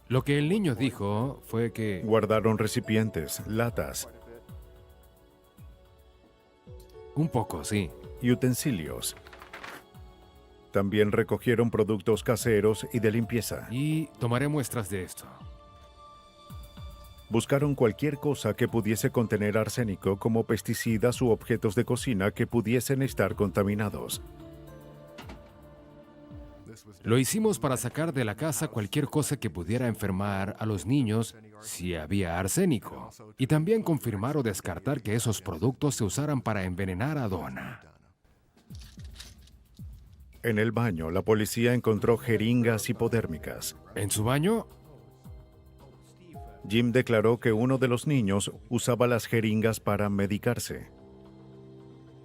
Lo que el niño dijo fue que guardaron recipientes, latas. Un poco, sí. Y utensilios. También recogieron productos caseros y de limpieza. Y tomaré muestras de esto. Buscaron cualquier cosa que pudiese contener arsénico, como pesticidas u objetos de cocina que pudiesen estar contaminados. Lo hicimos para sacar de la casa cualquier cosa que pudiera enfermar a los niños si había arsénico. Y también confirmar o descartar que esos productos se usaran para envenenar a Donna. En el baño, la policía encontró jeringas hipodérmicas. ¿En su baño? Jim declaró que uno de los niños usaba las jeringas para medicarse.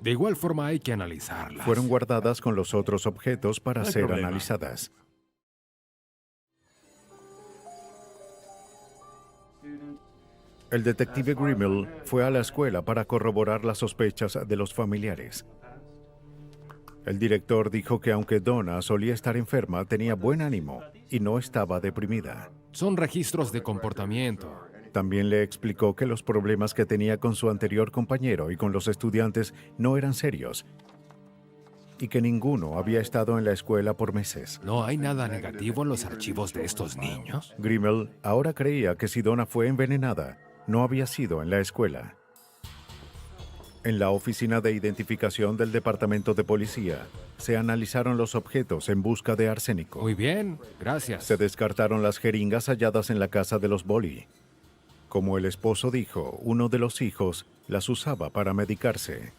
De igual forma hay que analizarlas. Fueron guardadas con los otros objetos para No hay ser problema. analizadas. El detective Grimmel fue a la escuela para corroborar las sospechas de los familiares. El director dijo que aunque Donna solía estar enferma, tenía buen ánimo y no estaba deprimida. Son registros de comportamiento. También le explicó que los problemas que tenía con su anterior compañero y con los estudiantes no eran serios y que ninguno había estado en la escuela por meses. ¿No hay nada negativo en los archivos de estos niños? Grimmel ahora creía que si Donna fue envenenada, no había sido en la escuela. En la oficina de identificación del departamento de policía, se analizaron los objetos en busca de arsénico. Muy bien, gracias. Se descartaron las jeringas halladas en la casa de los Bolly. Como el esposo dijo, uno de los hijos las usaba para medicarse.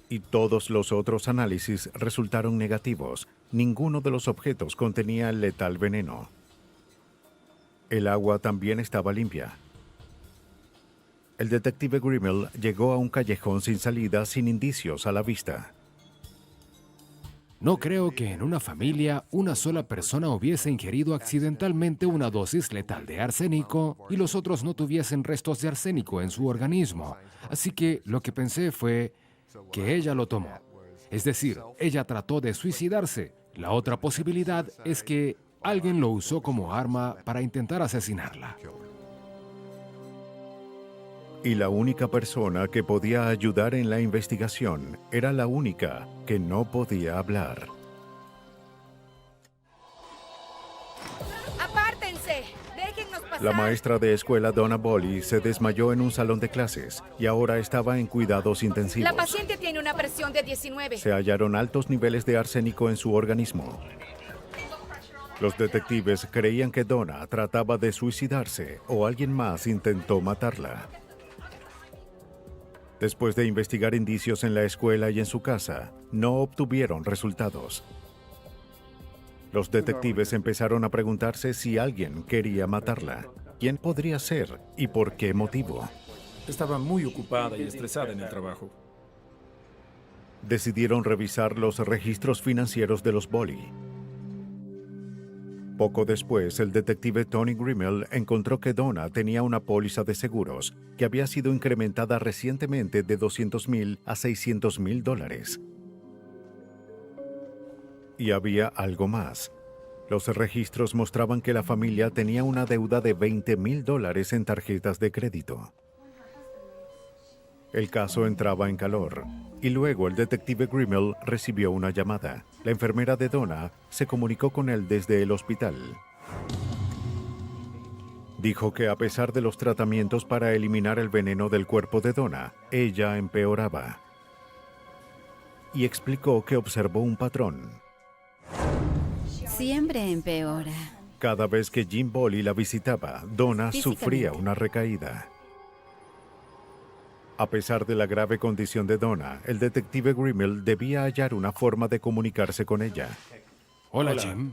Y todos los otros análisis resultaron negativos. Ninguno de los objetos contenía el letal veneno. El agua también estaba limpia. El detective Grimmel llegó a un callejón sin salida, sin indicios a la vista. No creo que en una familia una sola persona hubiese ingerido accidentalmente una dosis letal de arsénico y los otros no tuviesen restos de arsénico en su organismo. Así que lo que pensé fue que ella lo tomó. Es decir, ella trató de suicidarse. La otra posibilidad es que alguien lo usó como arma para intentar asesinarla. Y la única persona que podía ayudar en la investigación era la única que no podía hablar. ¡Apártense! ¡Déjennos pasar! La maestra de escuela Donna Bolly se desmayó en un salón de clases y ahora estaba en cuidados intensivos. La paciente tiene una presión de 19. Se hallaron altos niveles de arsénico en su organismo. Los detectives creían que Donna trataba de suicidarse o alguien más intentó matarla. Después de investigar indicios en la escuela y en su casa, no obtuvieron resultados. Los detectives empezaron a preguntarse si alguien quería matarla. ¿Quién podría ser y por qué motivo? Estaba muy ocupada y estresada en el trabajo. Decidieron revisar los registros financieros de los Bolly. Poco después, el detective Tony Grimmel encontró que Donna tenía una póliza de seguros que había sido incrementada recientemente de $200,000 a $600,000. Y había algo más. Los registros mostraban que la familia tenía una deuda de $20,000 en tarjetas de crédito. El caso entraba en calor, y luego el detective Grimmel recibió una llamada. La enfermera de Donna se comunicó con él desde el hospital. Dijo que a pesar de los tratamientos para eliminar el veneno del cuerpo de Donna, ella empeoraba. Y explicó que observó un patrón. Siempre empeora. Cada vez que Jim Bolly la visitaba, Donna sufría una recaída. A pesar de la grave condición de Donna, el detective Grimmel debía hallar una forma de comunicarse con ella. Hola, Jim.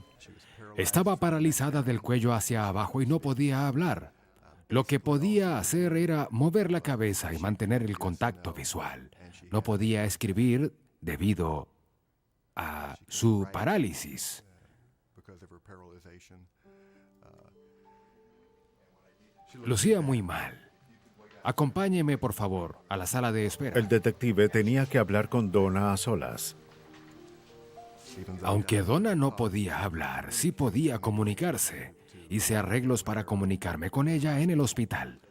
Estaba paralizada del cuello hacia abajo y no podía hablar. Lo que podía hacer era mover la cabeza y mantener el contacto visual. No podía escribir debido a su parálisis. Lucía muy mal. Acompáñeme, por favor, a la sala de espera. El detective tenía que hablar con Donna a solas. Aunque Donna no podía hablar, sí podía comunicarse. Hice arreglos para comunicarme con ella en el hospital.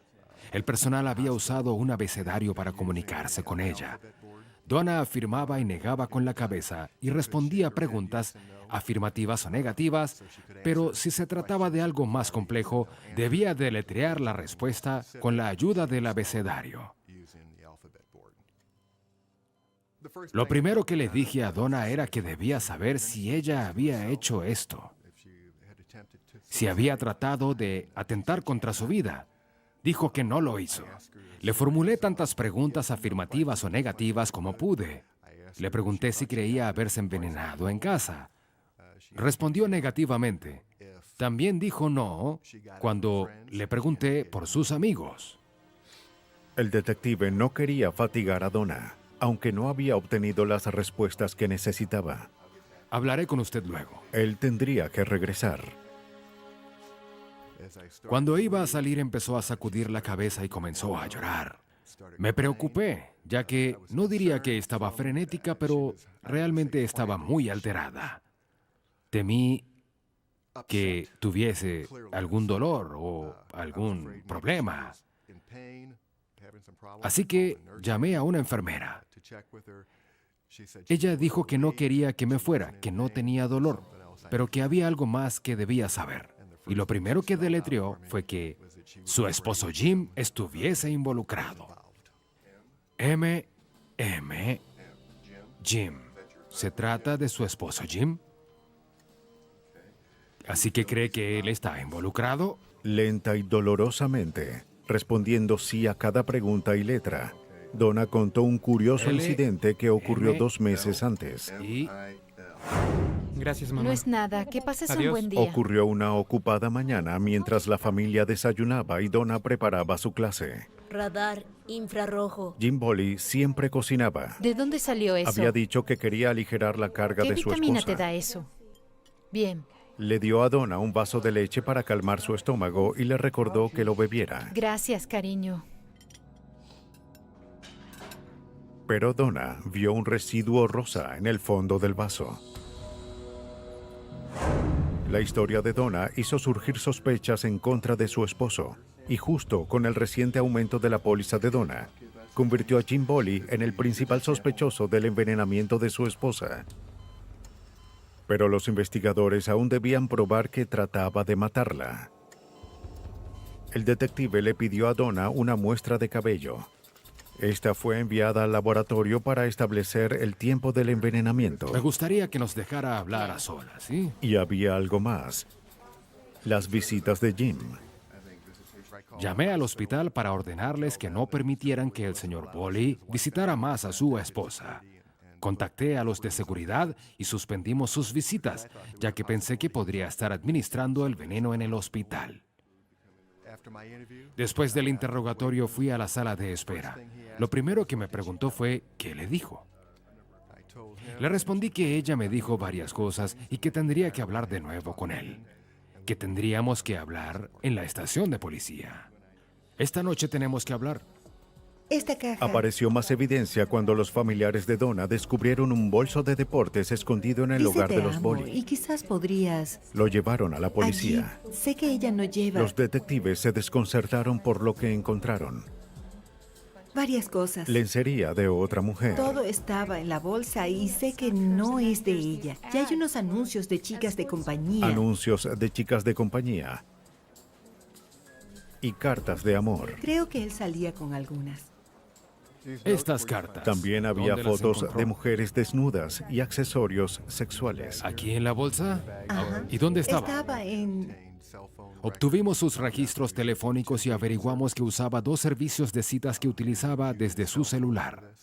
El personal había usado un abecedario para comunicarse con ella. Donna afirmaba y negaba con la cabeza y respondía preguntas afirmativas o negativas, pero si se trataba de algo más complejo, debía deletrear la respuesta con la ayuda del abecedario. Lo primero que le dije a Donna era que debía saber si ella había hecho esto, si había tratado de atentar contra su vida. Dijo que no lo hizo. Le formulé tantas preguntas afirmativas o negativas como pude. Le pregunté si creía haberse envenenado en casa. Respondió negativamente. También dijo no cuando le pregunté por sus amigos. El detective no quería fatigar a Donna, aunque no había obtenido las respuestas que necesitaba. Hablaré con usted luego. Él tendría que regresar. Cuando iba a salir empezó a sacudir la cabeza y comenzó a llorar. Me preocupé, ya que no diría que estaba frenética, pero realmente estaba muy alterada. Temí que tuviese algún dolor o algún problema. Así que llamé a una enfermera. Ella dijo que no quería que me fuera, que no tenía dolor, pero que había algo más que debía saber. Y lo primero que deletreó fue que su esposo Jim estuviese involucrado. Jim. ¿Se trata de su esposo Jim? ¿Así que cree que él está involucrado? Lenta y dolorosamente, respondiendo sí a cada pregunta y letra, Donna contó un curioso incidente que ocurrió 2 meses antes. Gracias, mamá. No es nada. Que pases un buen día. Ocurrió una ocupada mañana mientras la familia desayunaba y Donna preparaba su clase. Radar infrarrojo. Jim Boley siempre cocinaba. ¿De dónde salió eso? Había dicho que quería aligerar la carga ¿Qué de su vitamina esposa. te da eso? Bien. Le dio a Donna un vaso de leche para calmar su estómago y le recordó que lo bebiera. Gracias, cariño. Pero Donna vio un residuo rosa en el fondo del vaso. La historia de Donna hizo surgir sospechas en contra de su esposo, y justo con el reciente aumento de la póliza de Donna, convirtió a Jim Boley en el principal sospechoso del envenenamiento de su esposa. Pero los investigadores aún debían probar que trataba de matarla. El detective le pidió a Donna una muestra de cabello. Esta fue enviada al laboratorio para establecer el tiempo del envenenamiento. Me gustaría que nos dejara hablar a solas, ¿sí? Y había algo más. Las visitas de Jim. Llamé al hospital para ordenarles que no permitieran que el señor Boley visitara más a su esposa. Contacté a los de seguridad y suspendimos sus visitas, ya que pensé que podría estar administrando el veneno en el hospital. Después del interrogatorio fui a la sala de espera. Lo primero que me preguntó fue ¿qué le dijo? Le respondí que ella me dijo varias cosas y que tendría que hablar de nuevo con él. Que tendríamos que hablar en la estación de policía. Esta noche tenemos que hablar. Esta caja. Apareció más evidencia cuando los familiares de Donna descubrieron un bolso de deportes escondido en el Dice hogar te de los amo, Boley. Y quizás podrías... Lo llevaron a la policía. Allí, sé que ella no lleva Los detectives se desconcertaron por lo que encontraron. varias cosas. Lencería de otra mujer. Todo estaba en la bolsa y sé que no es de ella. Ya hay unos anuncios de chicas de compañía. Anuncios de chicas de compañía. Y cartas de amor. Creo que él salía con algunas. Estas cartas. También había ¿Dónde las fotos encontró? de mujeres desnudas y accesorios sexuales. ¿Aquí en la bolsa? Ajá. ¿Y dónde estaba? Estaba en... Obtuvimos sus registros telefónicos y averiguamos que usaba 2 servicios de citas que utilizaba desde su celular.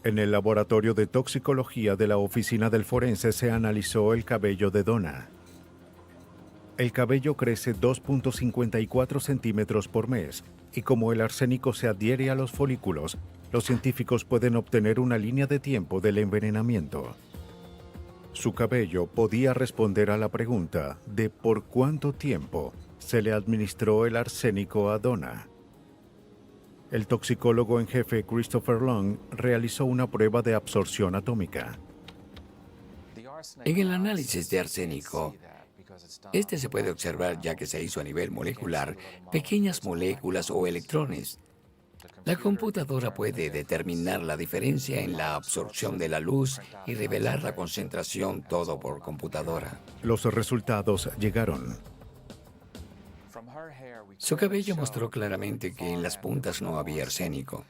En el laboratorio de toxicología de la oficina del forense se analizó el cabello de Donna. El cabello crece 2.54 centímetros por mes y como el arsénico se adhiere a los folículos, los científicos pueden obtener una línea de tiempo del envenenamiento. Su cabello podía responder a la pregunta de por cuánto tiempo se le administró el arsénico a Donna. El toxicólogo en jefe Christopher Long realizó una prueba de absorción atómica. En el análisis de arsénico, este se puede observar ya que se hizo a nivel molecular pequeñas moléculas o electrones. La computadora puede determinar la diferencia en la absorción de la luz y revelar la concentración todo por computadora. Los resultados llegaron. Su cabello mostró claramente que en las puntas no había arsénico.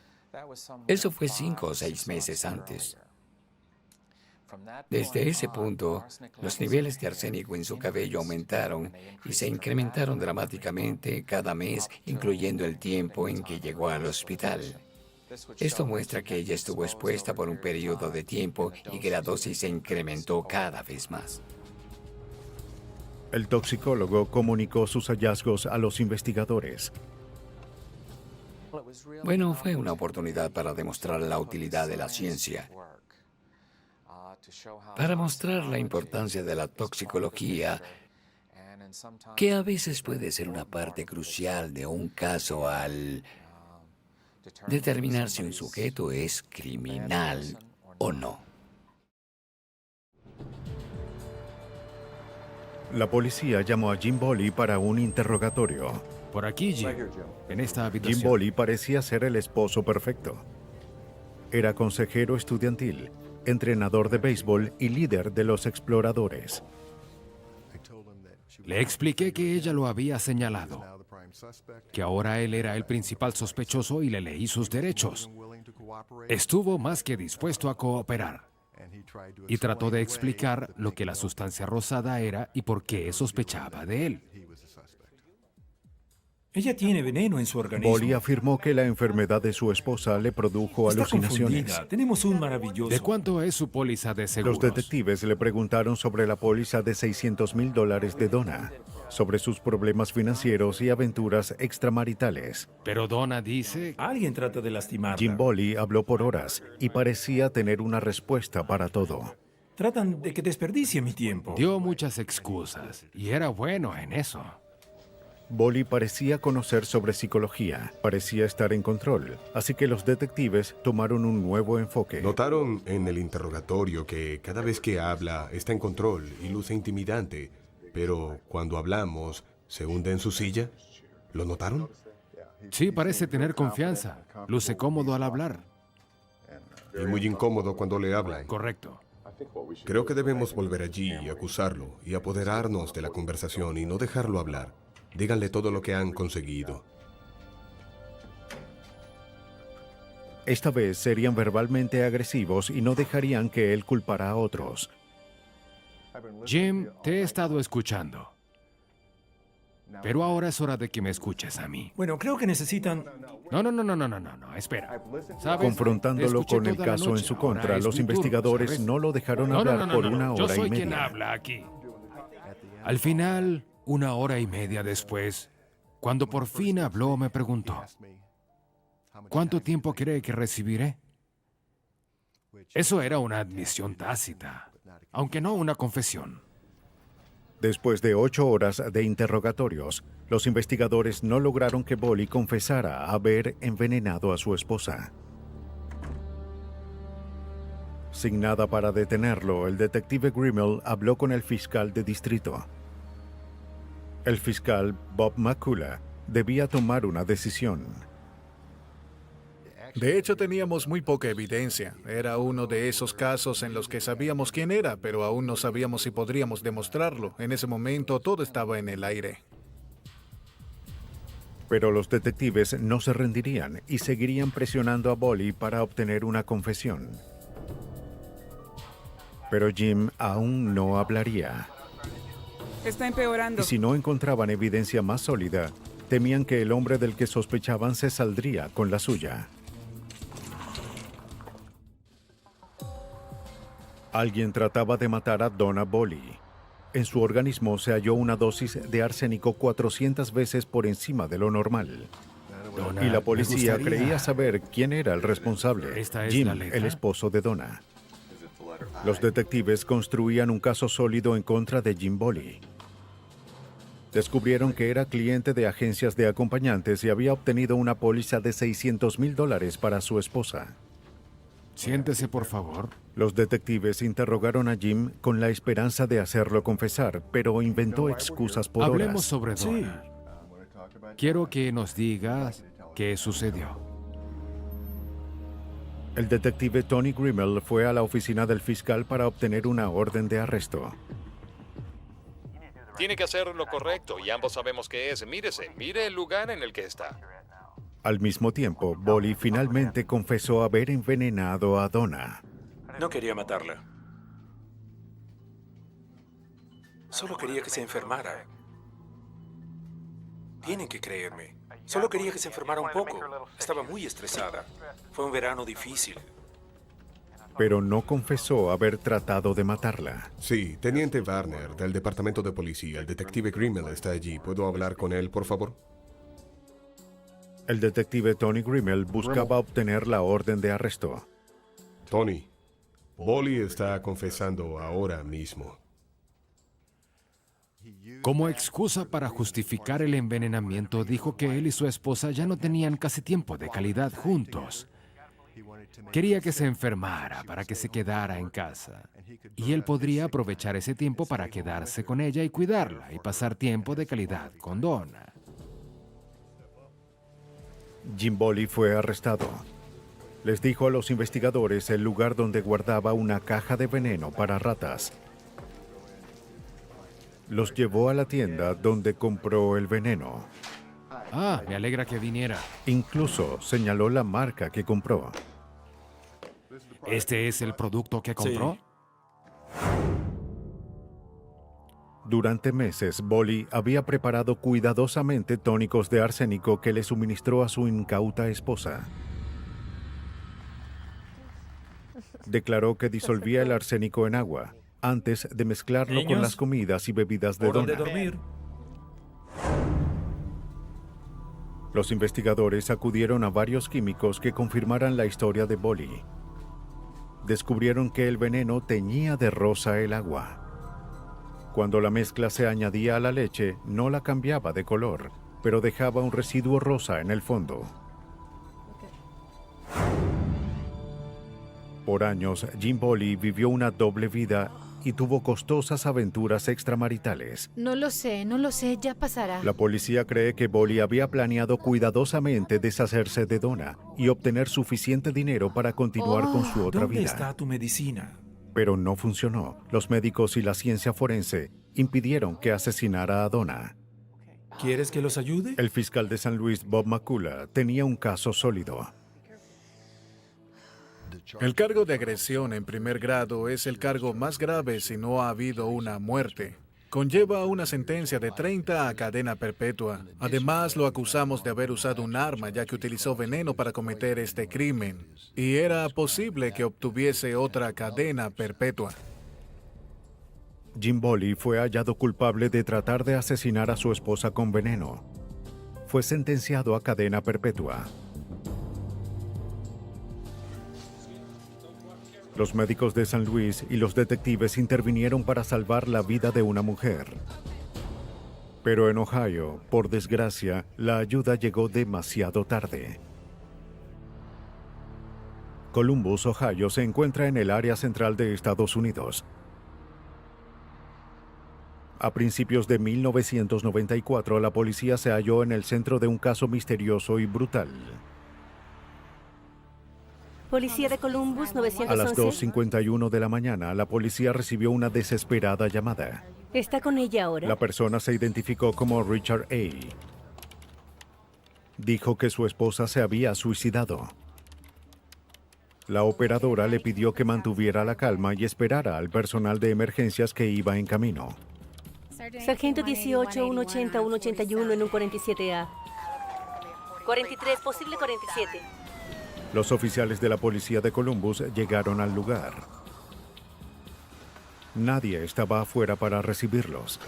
Eso fue 5 o 6 meses antes. Desde ese punto, los niveles de arsénico en su cabello aumentaron y se incrementaron dramáticamente cada mes, incluyendo el tiempo en que llegó al hospital. Esto muestra que ella estuvo expuesta por un periodo de tiempo y que la dosis se incrementó cada vez más. El toxicólogo comunicó sus hallazgos a los investigadores. Bueno, fue una oportunidad para demostrar la utilidad de la ciencia, para mostrar la importancia de la toxicología, que a veces puede ser una parte crucial de un caso al determinar si un sujeto es criminal o no. La policía llamó a Jim Boley para un interrogatorio. Por aquí, Jim, en esta habitación. Jim Boley parecía ser el esposo perfecto. Era consejero estudiantil, entrenador de béisbol y líder de los exploradores. Le expliqué que ella lo había señalado, que ahora él era el principal sospechoso y le leí sus derechos. Estuvo más que dispuesto a cooperar y trató de explicar lo que la sustancia rosada era y por qué sospechaba de él. Ella tiene veneno en su organismo. Boley afirmó que la enfermedad de su esposa le produjo Está alucinaciones. confundida. Tenemos un maravilloso. ¿De cuánto es su póliza de seguros? Los detectives le preguntaron sobre la póliza de $600,000 de Donna, sobre sus problemas financieros y aventuras extramaritales. Pero Donna dice... Alguien trata de lastimarla. Jim Boley habló por horas y parecía tener una respuesta para todo. Tratan de que desperdicie mi tiempo. Dio muchas excusas y era bueno en eso. Boley parecía conocer sobre psicología, parecía estar en control, así que los detectives tomaron un nuevo enfoque. Notaron en el interrogatorio que cada vez que habla está en control y luce intimidante, pero cuando hablamos se hunde en su silla. ¿Lo notaron? Sí, parece tener confianza. Luce cómodo al hablar. Y muy incómodo cuando le hablan. Correcto. Creo que debemos volver allí y acusarlo y apoderarnos de la conversación y no dejarlo hablar. Díganle todo lo que han conseguido. Esta vez serían verbalmente agresivos y no dejarían que él culpara a otros. Jim, te he estado escuchando. Pero ahora es hora de que me escuches a mí. Bueno, creo que necesitan... No, espera. ¿Sabes? Confrontándolo Escuché con el toda la caso en noche. su Ahora contra, es los mi turno, investigadores ¿sabes? no lo dejaron hablar por una Yo hora soy y quien media. habla aquí. Al final, 1 hora y media después, cuando por fin habló, me preguntó, ¿cuánto tiempo cree que recibiré? Eso era una admisión tácita, aunque no una confesión. Después de 8 horas de interrogatorios, los investigadores no lograron que Boley confesara haber envenenado a su esposa. Sin nada para detenerlo, el detective Grimmel habló con el fiscal de distrito. El fiscal Bob McCullough debía tomar una decisión. De hecho, teníamos muy poca evidencia. Era uno de esos casos en los que sabíamos quién era, pero aún no sabíamos si podríamos demostrarlo. En ese momento, todo estaba en el aire. Pero los detectives no se rendirían y seguirían presionando a Boley para obtener una confesión. Pero Jim aún no hablaría. Está empeorando. Y si no encontraban evidencia más sólida, temían que el hombre del que sospechaban se saldría con la suya. Alguien trataba de matar a Donna Boley. En su organismo se halló una dosis de arsénico 400 veces por encima de lo normal. Donna, Y la me policía gustaría- creía saber quién era el responsable. Esta es Jim, la letra. el esposo de Donna. Los detectives construían un caso sólido en contra de Jim Boley. Descubrieron que era cliente de agencias de acompañantes y había obtenido una póliza de $600,000 para su esposa. Siéntese, por favor. Los detectives interrogaron a Jim con la esperanza de hacerlo confesar, pero inventó excusas por Hablemos horas. sobre Donna. Quiero que nos digas qué sucedió. El detective Tony Grimmel fue a la oficina del fiscal para obtener una orden de arresto. Tiene que hacer lo correcto y ambos sabemos qué es. Mire el lugar en el que está. Al mismo tiempo, Boley finalmente confesó haber envenenado a Donna. No quería matarla. Solo quería que se enfermara. Tienen que creerme. Solo quería que se enfermara un poco. Estaba muy estresada. Fue un verano difícil. pero no confesó haber tratado de matarla. Sí, Teniente Warner, del Departamento de Policía. El detective Grimmel está allí. ¿Puedo hablar con él, por favor? El detective Tony Grimmel buscaba obtener la orden de arresto. Tony, Bolly está confesando ahora mismo. Como excusa para justificar el envenenamiento, dijo que él y su esposa ya no tenían casi tiempo de calidad juntos. Quería que se enfermara para que se quedara en casa. Y él podría aprovechar ese tiempo para quedarse con ella y cuidarla y pasar tiempo de calidad con Donna. Jim Bolly fue arrestado. Les dijo a los investigadores el lugar donde guardaba una caja de veneno para ratas. Los llevó a la tienda donde compró el veneno. Ah, me alegra que viniera. Incluso señaló la marca que compró. ¿Este es el producto que compró? Sí. Durante meses, Bolly había preparado cuidadosamente tónicos de arsénico que le suministró a su incauta esposa. Declaró que disolvía el arsénico en agua antes de mezclarlo con las comidas y bebidas de Donna. Los investigadores acudieron a varios químicos que confirmaran la historia de Bolly. Descubrieron que el veneno teñía de rosa el agua. Cuando la mezcla se añadía a la leche, no la cambiaba de color, pero dejaba un residuo rosa en el fondo. Por años, Jim Bolly vivió una doble vida y tuvo costosas aventuras extramaritales. No lo sé, ya pasará. La policía cree que Bolly había planeado cuidadosamente deshacerse de Donna y obtener suficiente dinero para continuar con su otra vida. ¿Dónde está tu medicina? Pero no funcionó. Los médicos y la ciencia forense impidieron que asesinara a Donna. ¿Quieres que los ayude? El fiscal de San Luis, Bob McCullough, tenía un caso sólido. El cargo de agresión en primer grado es el cargo más grave si no ha habido una muerte. Conlleva una sentencia de 30 a cadena perpetua. Además, lo acusamos de haber usado un arma ya que utilizó veneno para cometer este crimen. Y era posible que obtuviese otra cadena perpetua. Jim Bolly fue hallado culpable de tratar de asesinar a su esposa con veneno. Fue sentenciado a cadena perpetua. Los médicos de San Luis y los detectives intervinieron para salvar la vida de una mujer. Pero en Ohio, por desgracia, la ayuda llegó demasiado tarde. Columbus, Ohio, se encuentra en el área central de Estados Unidos. A principios de 1994, la policía se halló en el centro de un caso misterioso y brutal. Policía de Columbus, 911. A las 2:51 de la mañana, la policía recibió una desesperada llamada. ¿Está con ella ahora? La persona se identificó como Richard A. Dijo que su esposa se había suicidado. La operadora le pidió que mantuviera la calma y esperara al personal de emergencias que iba en camino. Sargento 18, 180, 181 en un 47A. 43, posible 47. Los oficiales de la policía de Columbus llegaron al lugar. Nadie estaba afuera para recibirlos.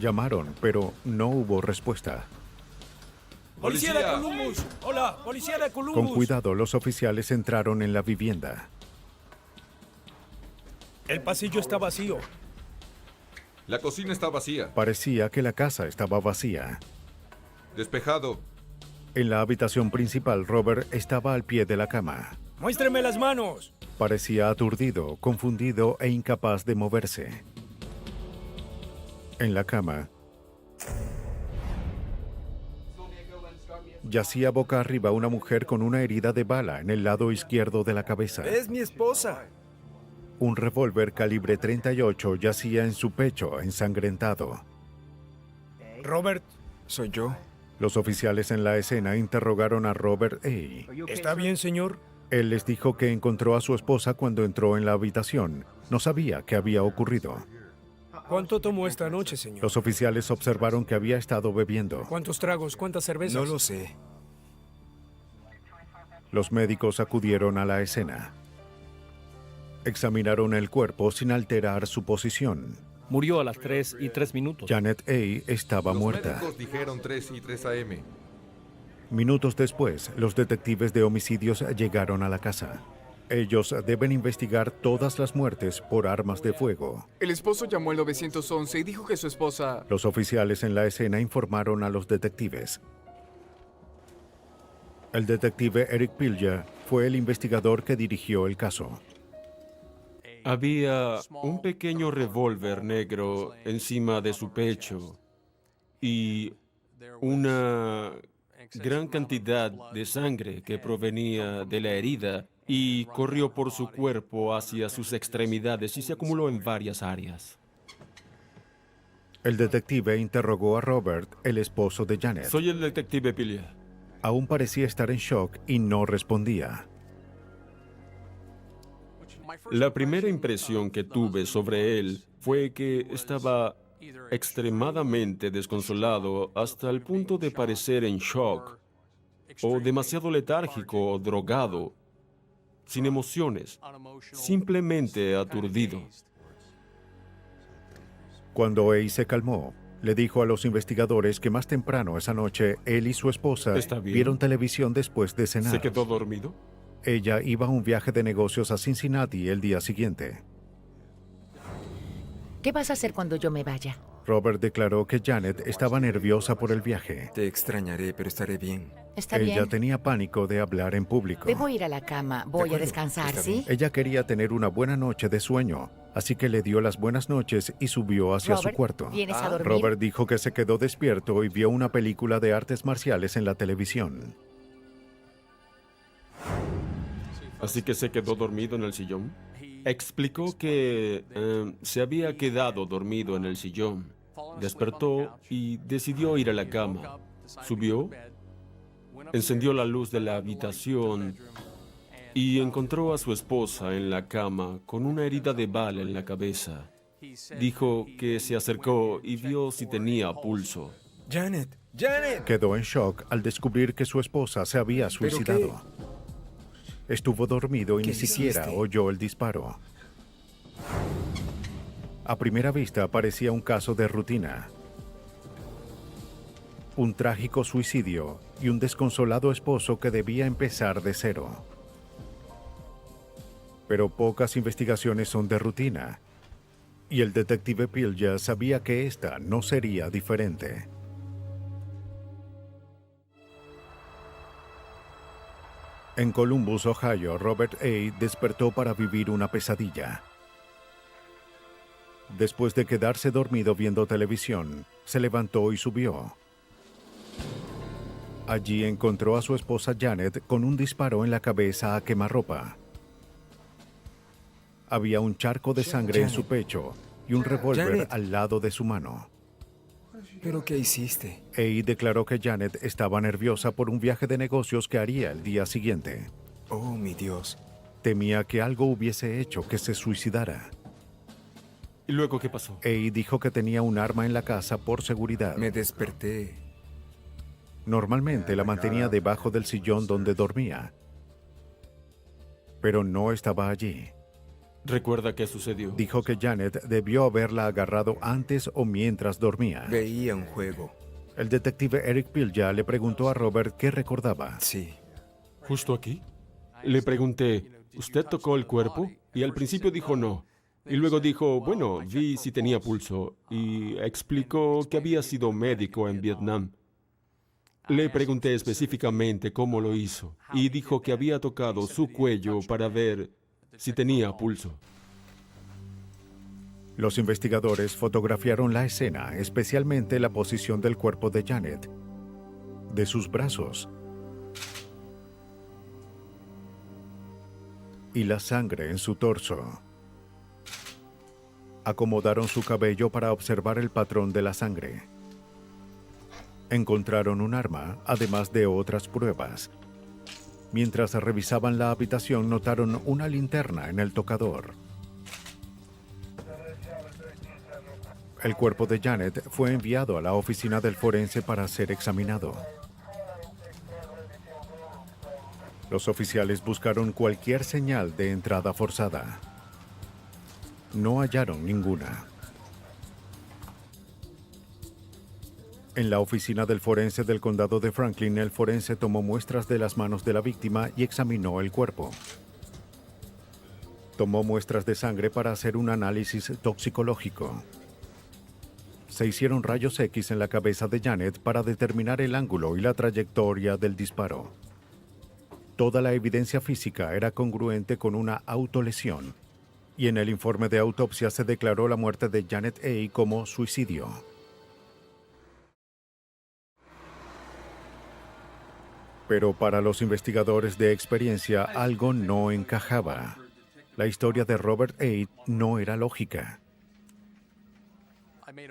Llamaron, pero no hubo respuesta. ¡Policía de Columbus! ¡Hola! ¡Policía de Columbus! Con cuidado, los oficiales entraron en la vivienda. El pasillo está vacío. La cocina está vacía. Parecía que la casa estaba vacía. Despejado. En la habitación principal, Robert estaba al pie de la cama. ¡Muéstreme las manos! Parecía aturdido, confundido e incapaz de moverse. En la cama, yacía boca arriba una mujer con una herida de bala en el lado izquierdo de la cabeza. ¡Es mi esposa! Un revólver calibre 38 yacía en su pecho, ensangrentado. Robert, soy yo. Los oficiales en la escena interrogaron a Robert A. ¿Está bien, señor? Él les dijo que encontró a su esposa cuando entró en la habitación. No sabía qué había ocurrido. ¿Cuánto tomó esta noche, señor? Los oficiales observaron que había estado bebiendo. ¿Cuántos tragos? ¿Cuántas cervezas? No lo sé. Los médicos acudieron a la escena. Examinaron el cuerpo sin alterar su posición. Murió a las 3:03. Janet A. estaba muerta. Los médicos dijeron 3:03 AM. Minutos después, los detectives de homicidios llegaron a la casa. Ellos deben investigar todas las muertes por armas de fuego. El esposo llamó al 911 y dijo que su esposa... Los oficiales en la escena informaron a los detectives. El detective Eric Pilja fue el investigador que dirigió el caso. Había un pequeño revólver negro encima de su pecho y una gran cantidad de sangre que provenía de la herida y corrió por su cuerpo hacia sus extremidades y se acumuló en varias áreas. El detective interrogó a Robert, el esposo de Janet. Soy el detective Pilja. Aún parecía estar en shock y no respondía. La primera impresión que tuve sobre él fue que estaba extremadamente desconsolado hasta el punto de parecer en shock, o demasiado letárgico o drogado, sin emociones, simplemente aturdido. Cuando Ace se calmó, le dijo a los investigadores que más temprano esa noche él y su esposa vieron televisión después de cenar. ¿Se quedó dormido? Ella iba a un viaje de negocios a Cincinnati el día siguiente. ¿Qué vas a hacer cuando yo me vaya? Robert declaró que Janet estaba nerviosa por el viaje. Te extrañaré, pero estaré bien. Está Ella bien. tenía pánico de hablar en público. Debo ir a la cama. Voy a descansar, ¿sí? Ella quería tener una buena noche de sueño, así que le dio las buenas noches y subió hacia su Robert, cuarto. ¿vienes a dormir? Robert dijo que se quedó despierto y vio una película de artes marciales en la televisión. Así que se quedó dormido en el sillón. Explicó que se había quedado dormido en el sillón. Despertó y decidió ir a la cama. Subió, encendió la luz de la habitación y encontró a su esposa en la cama con una herida de bala en la cabeza. Dijo que se acercó y vio si tenía pulso. Janet, Janet. Quedó en shock al descubrir que su esposa se había suicidado. Estuvo dormido y ni siquiera oyó el disparo. A primera vista parecía un caso de rutina. Un trágico suicidio y un desconsolado esposo que debía empezar de cero. Pero pocas investigaciones son de rutina, y el detective Pilja sabía que esta no sería diferente. En Columbus, Ohio, Robert A. despertó para vivir una pesadilla. Después de quedarse dormido viendo televisión, se levantó y subió. Allí encontró a su esposa Janet con un disparo en la cabeza a quemarropa. Había un charco de sangre en su pecho y un revólver Janet. al lado de su mano. ¿Pero qué hiciste? A. declaró que Janet estaba nerviosa por un viaje de negocios que haría el día siguiente. Oh, mi Dios. Temía que algo hubiese hecho que se suicidara. ¿Y luego qué pasó? A. dijo que tenía un arma en la casa por seguridad. Me desperté. Normalmente la mantenía debajo del sillón donde dormía, pero no estaba allí. ¿Recuerda qué sucedió? Dijo que Janet debió haberla agarrado antes o mientras dormía. Veía un juego. El detective Eric Pilja le preguntó a Robert qué recordaba. Sí. ¿Justo aquí? Le pregunté, ¿usted tocó el cuerpo? Y al principio dijo no. Y luego dijo, bueno, vi si tenía pulso. Y explicó que había sido médico en Vietnam. Le pregunté específicamente cómo lo hizo. Y dijo que había tocado su cuello para ver si tenía pulso. Los investigadores fotografiaron la escena, especialmente la posición del cuerpo de Janet, de sus brazos y la sangre en su torso. Acomodaron su cabello para observar el patrón de la sangre. Encontraron un arma, además de otras pruebas. Mientras revisaban la habitación, notaron una linterna en el tocador. El cuerpo de Janet fue enviado a la oficina del forense para ser examinado. Los oficiales buscaron cualquier señal de entrada forzada. No hallaron ninguna. En la oficina del forense del condado de Franklin, el forense tomó muestras de las manos de la víctima y examinó el cuerpo. Tomó muestras de sangre para hacer un análisis toxicológico. Se hicieron rayos X en la cabeza de Janet para determinar el ángulo y la trayectoria del disparo. Toda la evidencia física era congruente con una autolesión, y en el informe de autopsia se declaró la muerte de Janet A. como suicidio. Pero para los investigadores de experiencia algo no encajaba. La historia de Robert A. no era lógica.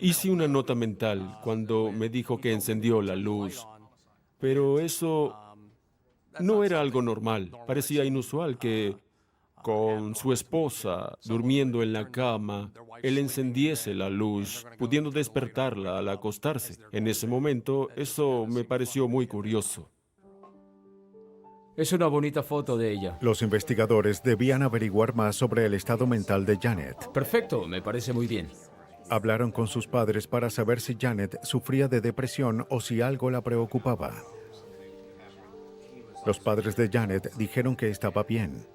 Hice una nota mental cuando me dijo que encendió la luz, pero eso no era algo normal. Parecía inusual que con su esposa durmiendo en la cama, él encendiese la luz, pudiendo despertarla al acostarse. En ese momento, eso me pareció muy curioso. Es una bonita foto de ella. Los investigadores debían averiguar más sobre el estado mental de Janet. Perfecto, me parece muy bien. Hablaron con sus padres para saber si Janet sufría de depresión o si algo la preocupaba. Los padres de Janet dijeron que estaba bien.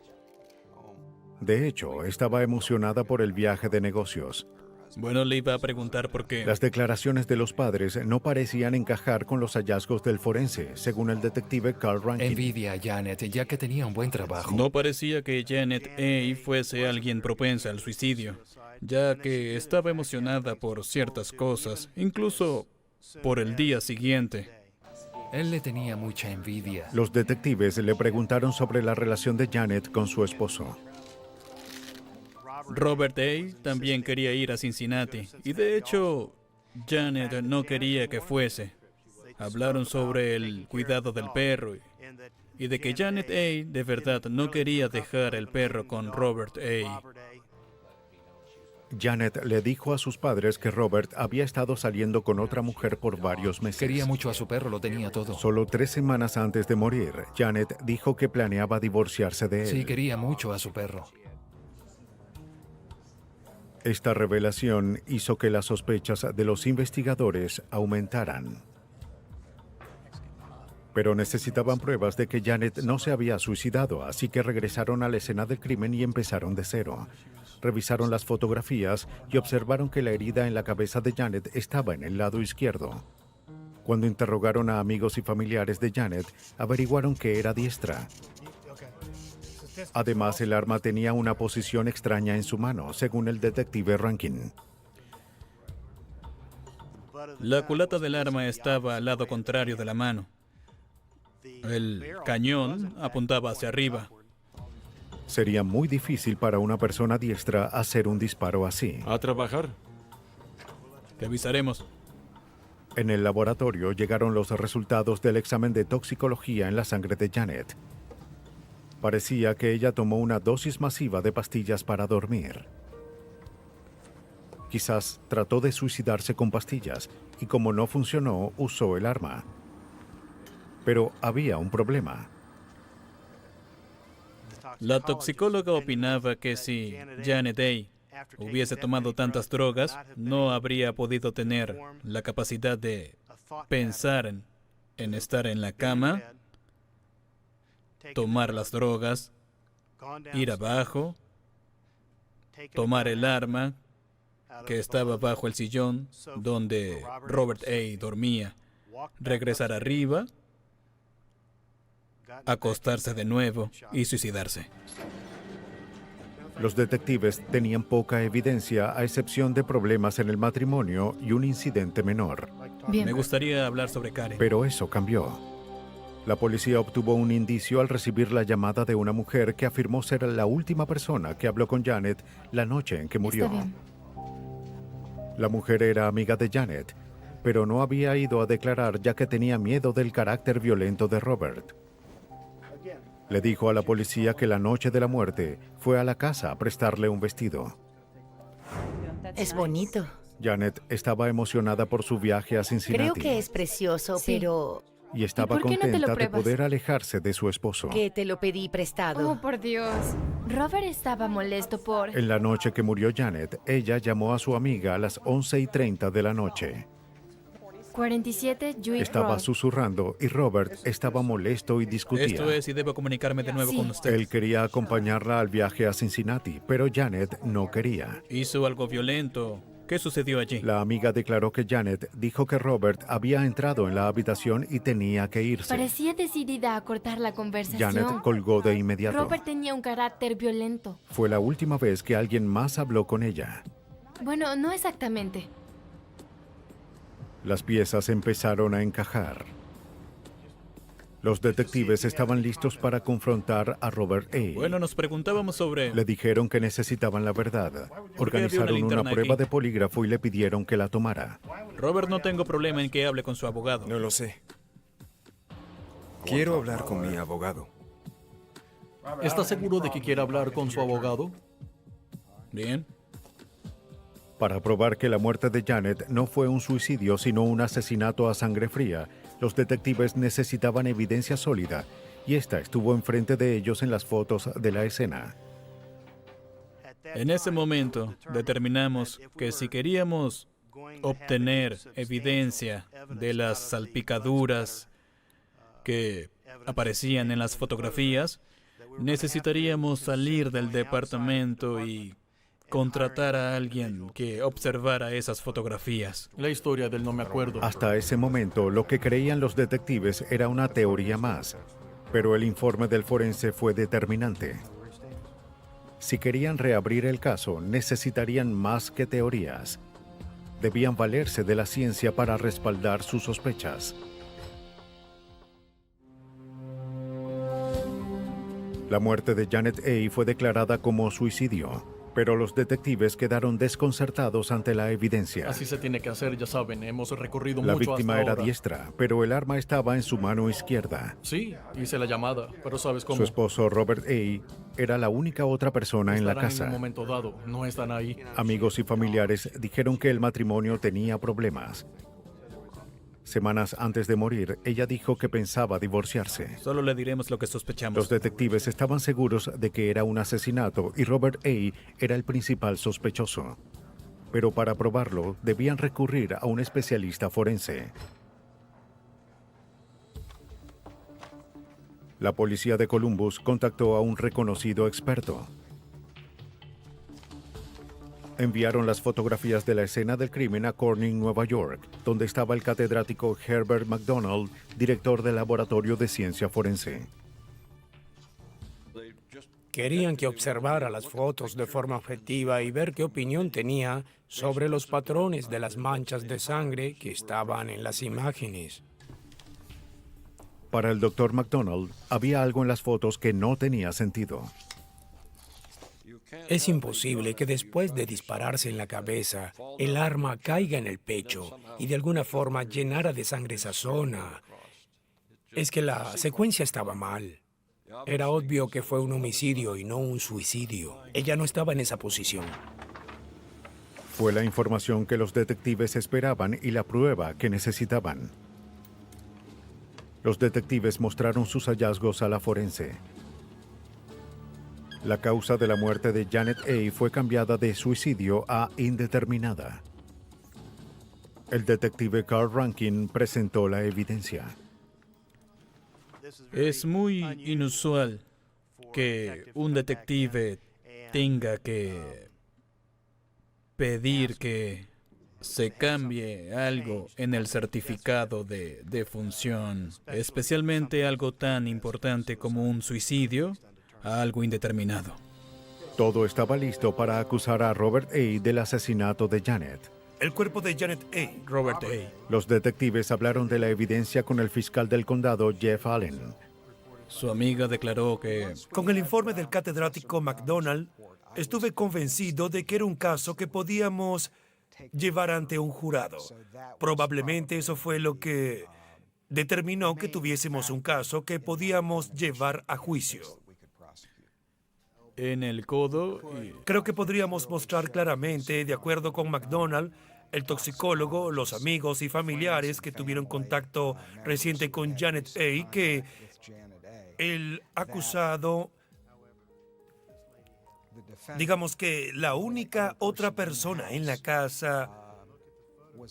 De hecho, estaba emocionada por el viaje de negocios. Bueno, le iba a preguntar por qué. Las declaraciones de los padres no parecían encajar con los hallazgos del forense, según el detective Carl Rankin. Envidia a Janet, ya que tenía un buen trabajo. No parecía que Janet A. fuese alguien propensa al suicidio, ya que estaba emocionada por ciertas cosas, incluso por el día siguiente. Él le tenía mucha envidia. Los detectives le preguntaron sobre la relación de Janet con su esposo. Robert A. también quería ir a Cincinnati, y de hecho, Janet no quería que fuese. Hablaron sobre el cuidado del perro y de que Janet A. de verdad no quería dejar el perro con Robert A. Janet le dijo a sus padres que Robert había estado saliendo con otra mujer por varios meses. Quería mucho a su perro, lo tenía todo. Solo 3 semanas antes de morir, Janet dijo que planeaba divorciarse de él. Sí, quería mucho a su perro. Esta revelación hizo que las sospechas de los investigadores aumentaran. Pero necesitaban pruebas de que Janet no se había suicidado, así que regresaron a la escena del crimen y empezaron de cero. Revisaron las fotografías y observaron que la herida en la cabeza de Janet estaba en el lado izquierdo. Cuando interrogaron a amigos y familiares de Janet, averiguaron que era diestra. Además, el arma tenía una posición extraña en su mano, según el detective Rankin. La culata del arma estaba al lado contrario de la mano. El cañón apuntaba hacia arriba. Sería muy difícil para una persona diestra hacer un disparo así. A trabajar. Te avisaremos. En el laboratorio llegaron los resultados del examen de toxicología en la sangre de Janet. Parecía que ella tomó una dosis masiva de pastillas para dormir. Quizás trató de suicidarse con pastillas y como no funcionó, usó el arma. Pero había un problema. La toxicóloga opinaba que si Janet A. hubiese tomado tantas drogas, no habría podido tener la capacidad de pensar en estar en la cama, tomar las drogas, ir abajo, tomar el arma que estaba bajo el sillón donde Robert A. dormía, regresar arriba, acostarse de nuevo y suicidarse. Los detectives tenían poca evidencia a excepción de problemas en el matrimonio y un incidente menor. Bien. Me gustaría hablar sobre Karen. Pero eso cambió. La policía obtuvo un indicio al recibir la llamada de una mujer que afirmó ser la última persona que habló con Janet la noche en que murió. La mujer era amiga de Janet, pero no había ido a declarar ya que tenía miedo del carácter violento de Robert. Le dijo a la policía que la noche de la muerte fue a la casa a prestarle un vestido. Es bonito. Janet estaba emocionada por su viaje a Cincinnati. Creo que es precioso, Sí. pero y estaba por qué no te lo contenta de pruebas? poder alejarse de su esposo. Que te lo pedí prestado. Oh, por Dios. Robert estaba molesto por... En la noche que murió Janet, ella llamó a su amiga a las 11:30 de la noche. 47 Juice Estaba Road. susurrando y Robert estaba molesto y discutía. Esto es y debo comunicarme de nuevo Sí. con usted. Él quería acompañarla al viaje a Cincinnati, pero Janet no quería. Hizo algo violento. ¿Qué sucedió allí? La amiga declaró que Janet dijo que Robert había entrado en la habitación y tenía que irse. Parecía decidida a cortar la conversación. Janet colgó de inmediato. Robert tenía un carácter violento. Fue la última vez que alguien más habló con ella. Bueno, no exactamente. Las piezas empezaron a encajar. Los detectives estaban listos para confrontar a Robert A. Bueno, nos preguntábamos sobre... Le dijeron que necesitaban la verdad. ¿Por qué había una Organizaron una linterna prueba aquí? de polígrafo y le pidieron que la tomara. Robert, no tengo problema en que hable con su abogado. No lo sé. Quiero hablar con mi abogado. ¿Está seguro de que quiere hablar con su abogado? Bien. Para probar que la muerte de Janet no fue un suicidio, sino un asesinato a sangre fría, los detectives necesitaban evidencia sólida, y esta estuvo enfrente de ellos en las fotos de la escena. En ese momento determinamos que si queríamos obtener evidencia de las salpicaduras que aparecían en las fotografías, necesitaríamos salir del departamento y contratar a alguien que observara esas fotografías. La historia del no me acuerdo. Hasta ese momento, lo que creían los detectives era una teoría más, pero el informe del forense fue determinante. Si querían reabrir el caso, necesitarían más que teorías. Debían valerse de la ciencia para respaldar sus sospechas. La muerte de Janet A. fue declarada como suicidio, pero los detectives quedaron desconcertados ante la evidencia. Así se tiene que hacer, ya saben, hemos recorrido La mucho víctima hasta era ahora. diestra, pero el arma estaba en su mano izquierda. Sí, hice la llamada, pero ¿sabes cómo? Su esposo Robert A. era la única otra persona en la Estarán en casa. un momento dado, no están ahí. Amigos y familiares dijeron que el matrimonio tenía problemas. Semanas antes de morir, ella dijo que pensaba divorciarse. Solo le diremos lo que sospechamos. Los detectives estaban seguros de que era un asesinato y Robert A. era el principal sospechoso. Pero para probarlo, debían recurrir a un especialista forense. La policía de Columbus contactó a un reconocido experto. Enviaron las fotografías de la escena del crimen a Corning, Nueva York, donde estaba el catedrático Herbert McDonald, director del Laboratorio de Ciencia Forense. Querían que observara las fotos de forma objetiva y ver qué opinión tenía sobre los patrones de las manchas de sangre que estaban en las imágenes. Para el doctor McDonald, había algo en las fotos que no tenía sentido. Es imposible que después de dispararse en la cabeza, el arma caiga en el pecho y de alguna forma llenara de sangre esa zona. Es que la secuencia estaba mal. Era obvio que fue un homicidio y no un suicidio. Ella no estaba en esa posición. Fue la información que los detectives esperaban y la prueba que necesitaban. Los detectives mostraron sus hallazgos a la forense. La causa de la muerte de Janet A. fue cambiada de suicidio a indeterminada. El detective Carl Rankin presentó la evidencia. Es muy inusual que un detective tenga que pedir que se cambie algo en el certificado de defunción, especialmente algo tan importante como un suicidio, a algo indeterminado. Todo estaba listo para acusar a Robert A. del asesinato de Janet. El cuerpo de Janet A. Robert A. Los detectives hablaron de la evidencia con el fiscal del condado, Jeff Allen. Su amiga declaró que... Con el informe del catedrático McDonald, estuve convencido de que era un caso que podíamos llevar ante un jurado. Probablemente eso fue lo que determinó que tuviésemos un caso que podíamos llevar a juicio. En el codo... Creo que podríamos mostrar claramente, de acuerdo con McDonald, el toxicólogo, los amigos y familiares que tuvieron contacto reciente con Janet A., que el acusado, digamos que la única otra persona en la casa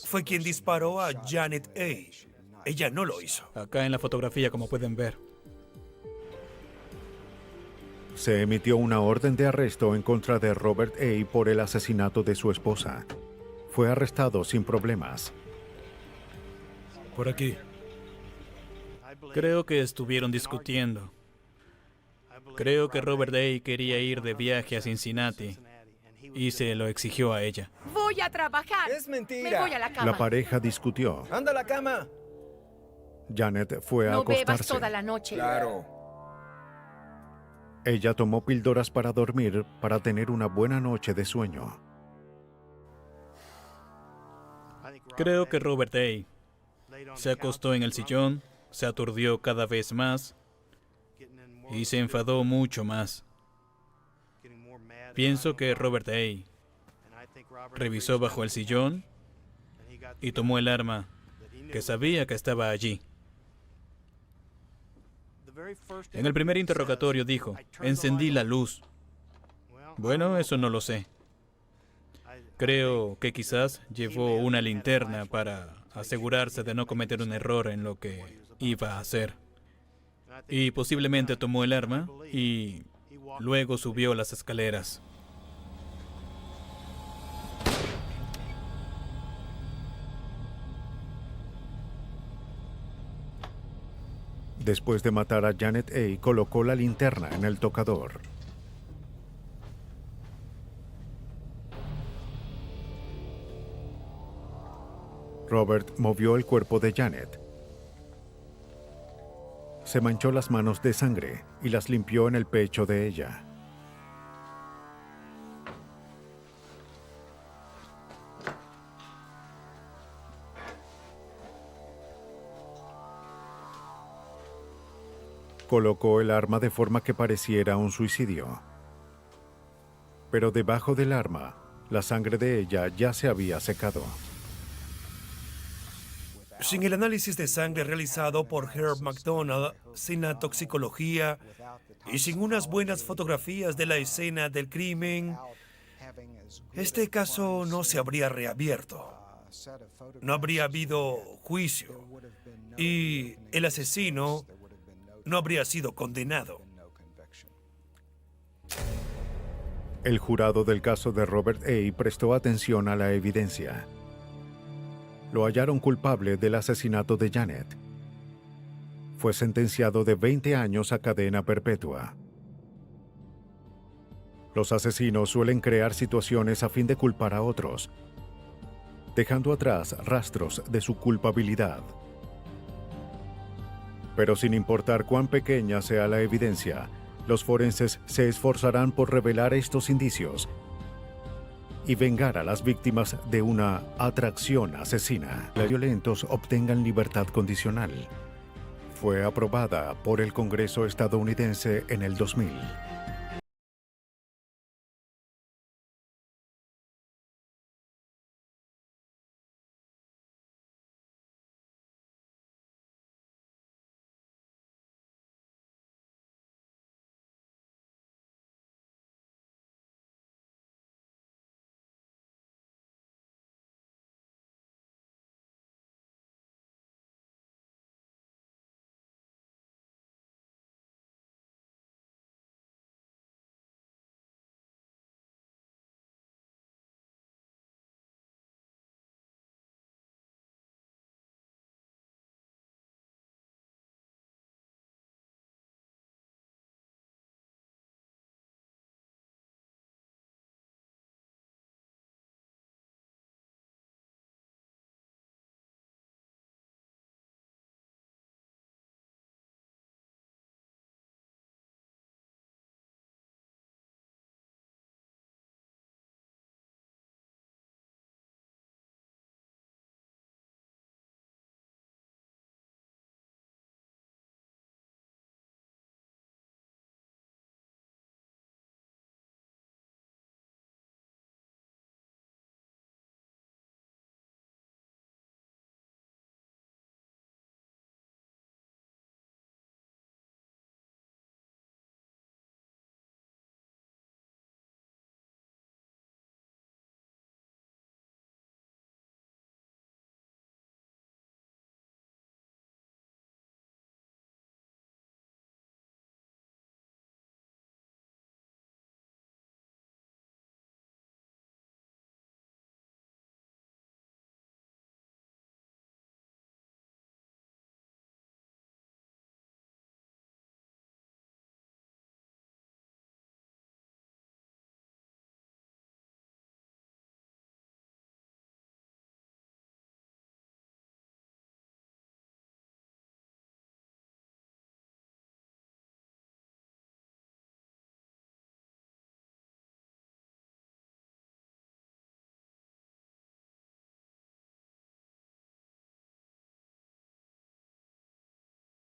fue quien disparó a Janet A. Ella no lo hizo. Acá en la fotografía, como pueden ver. Se emitió una orden de arresto en contra de Robert A. por el asesinato de su esposa. Fue arrestado sin problemas. Por aquí. Creo que estuvieron discutiendo. Creo que Robert A. quería ir de viaje a Cincinnati y se lo exigió a ella. Voy a trabajar. Es mentira. Me voy a la cama. La pareja discutió. ¡Anda a la cama! Janet fue a No bebas acostarse. toda la noche. Claro. Ella tomó píldoras para dormir para tener una buena noche de sueño. Creo que Robert A. se acostó en el sillón, se aturdió cada vez más y se enfadó mucho más. Pienso que Robert A. revisó bajo el sillón y tomó el arma que sabía que estaba allí. En el primer interrogatorio dijo, encendí la luz. Bueno, eso no lo sé. Creo que quizás llevó una linterna para asegurarse de no cometer un error en lo que iba a hacer. Y posiblemente tomó el arma y luego subió las escaleras. Después de matar a Janet A., colocó la linterna en el tocador. Robert movió el cuerpo de Janet. Se manchó las manos de sangre y las limpió en el pecho de ella. Colocó el arma de forma que pareciera un suicidio. Pero debajo del arma, la sangre de ella ya se había secado. Sin el análisis de sangre realizado por Herb McDonald, sin la toxicología y sin unas buenas fotografías de la escena del crimen, este caso no se habría reabierto. No habría habido juicio y el asesino no habría sido condenado. El jurado del caso de Robert A. prestó atención a la evidencia. Lo hallaron culpable del asesinato de Janet. Fue sentenciado de 20 años a cadena perpetua. Los asesinos suelen crear situaciones a fin de culpar a otros, dejando atrás rastros de su culpabilidad. Pero sin importar cuán pequeña sea la evidencia, los forenses se esforzarán por revelar estos indicios y vengar a las víctimas de una atracción asesina. Los violentos obtengan libertad condicional. Fue aprobada por el Congreso estadounidense en el 2000.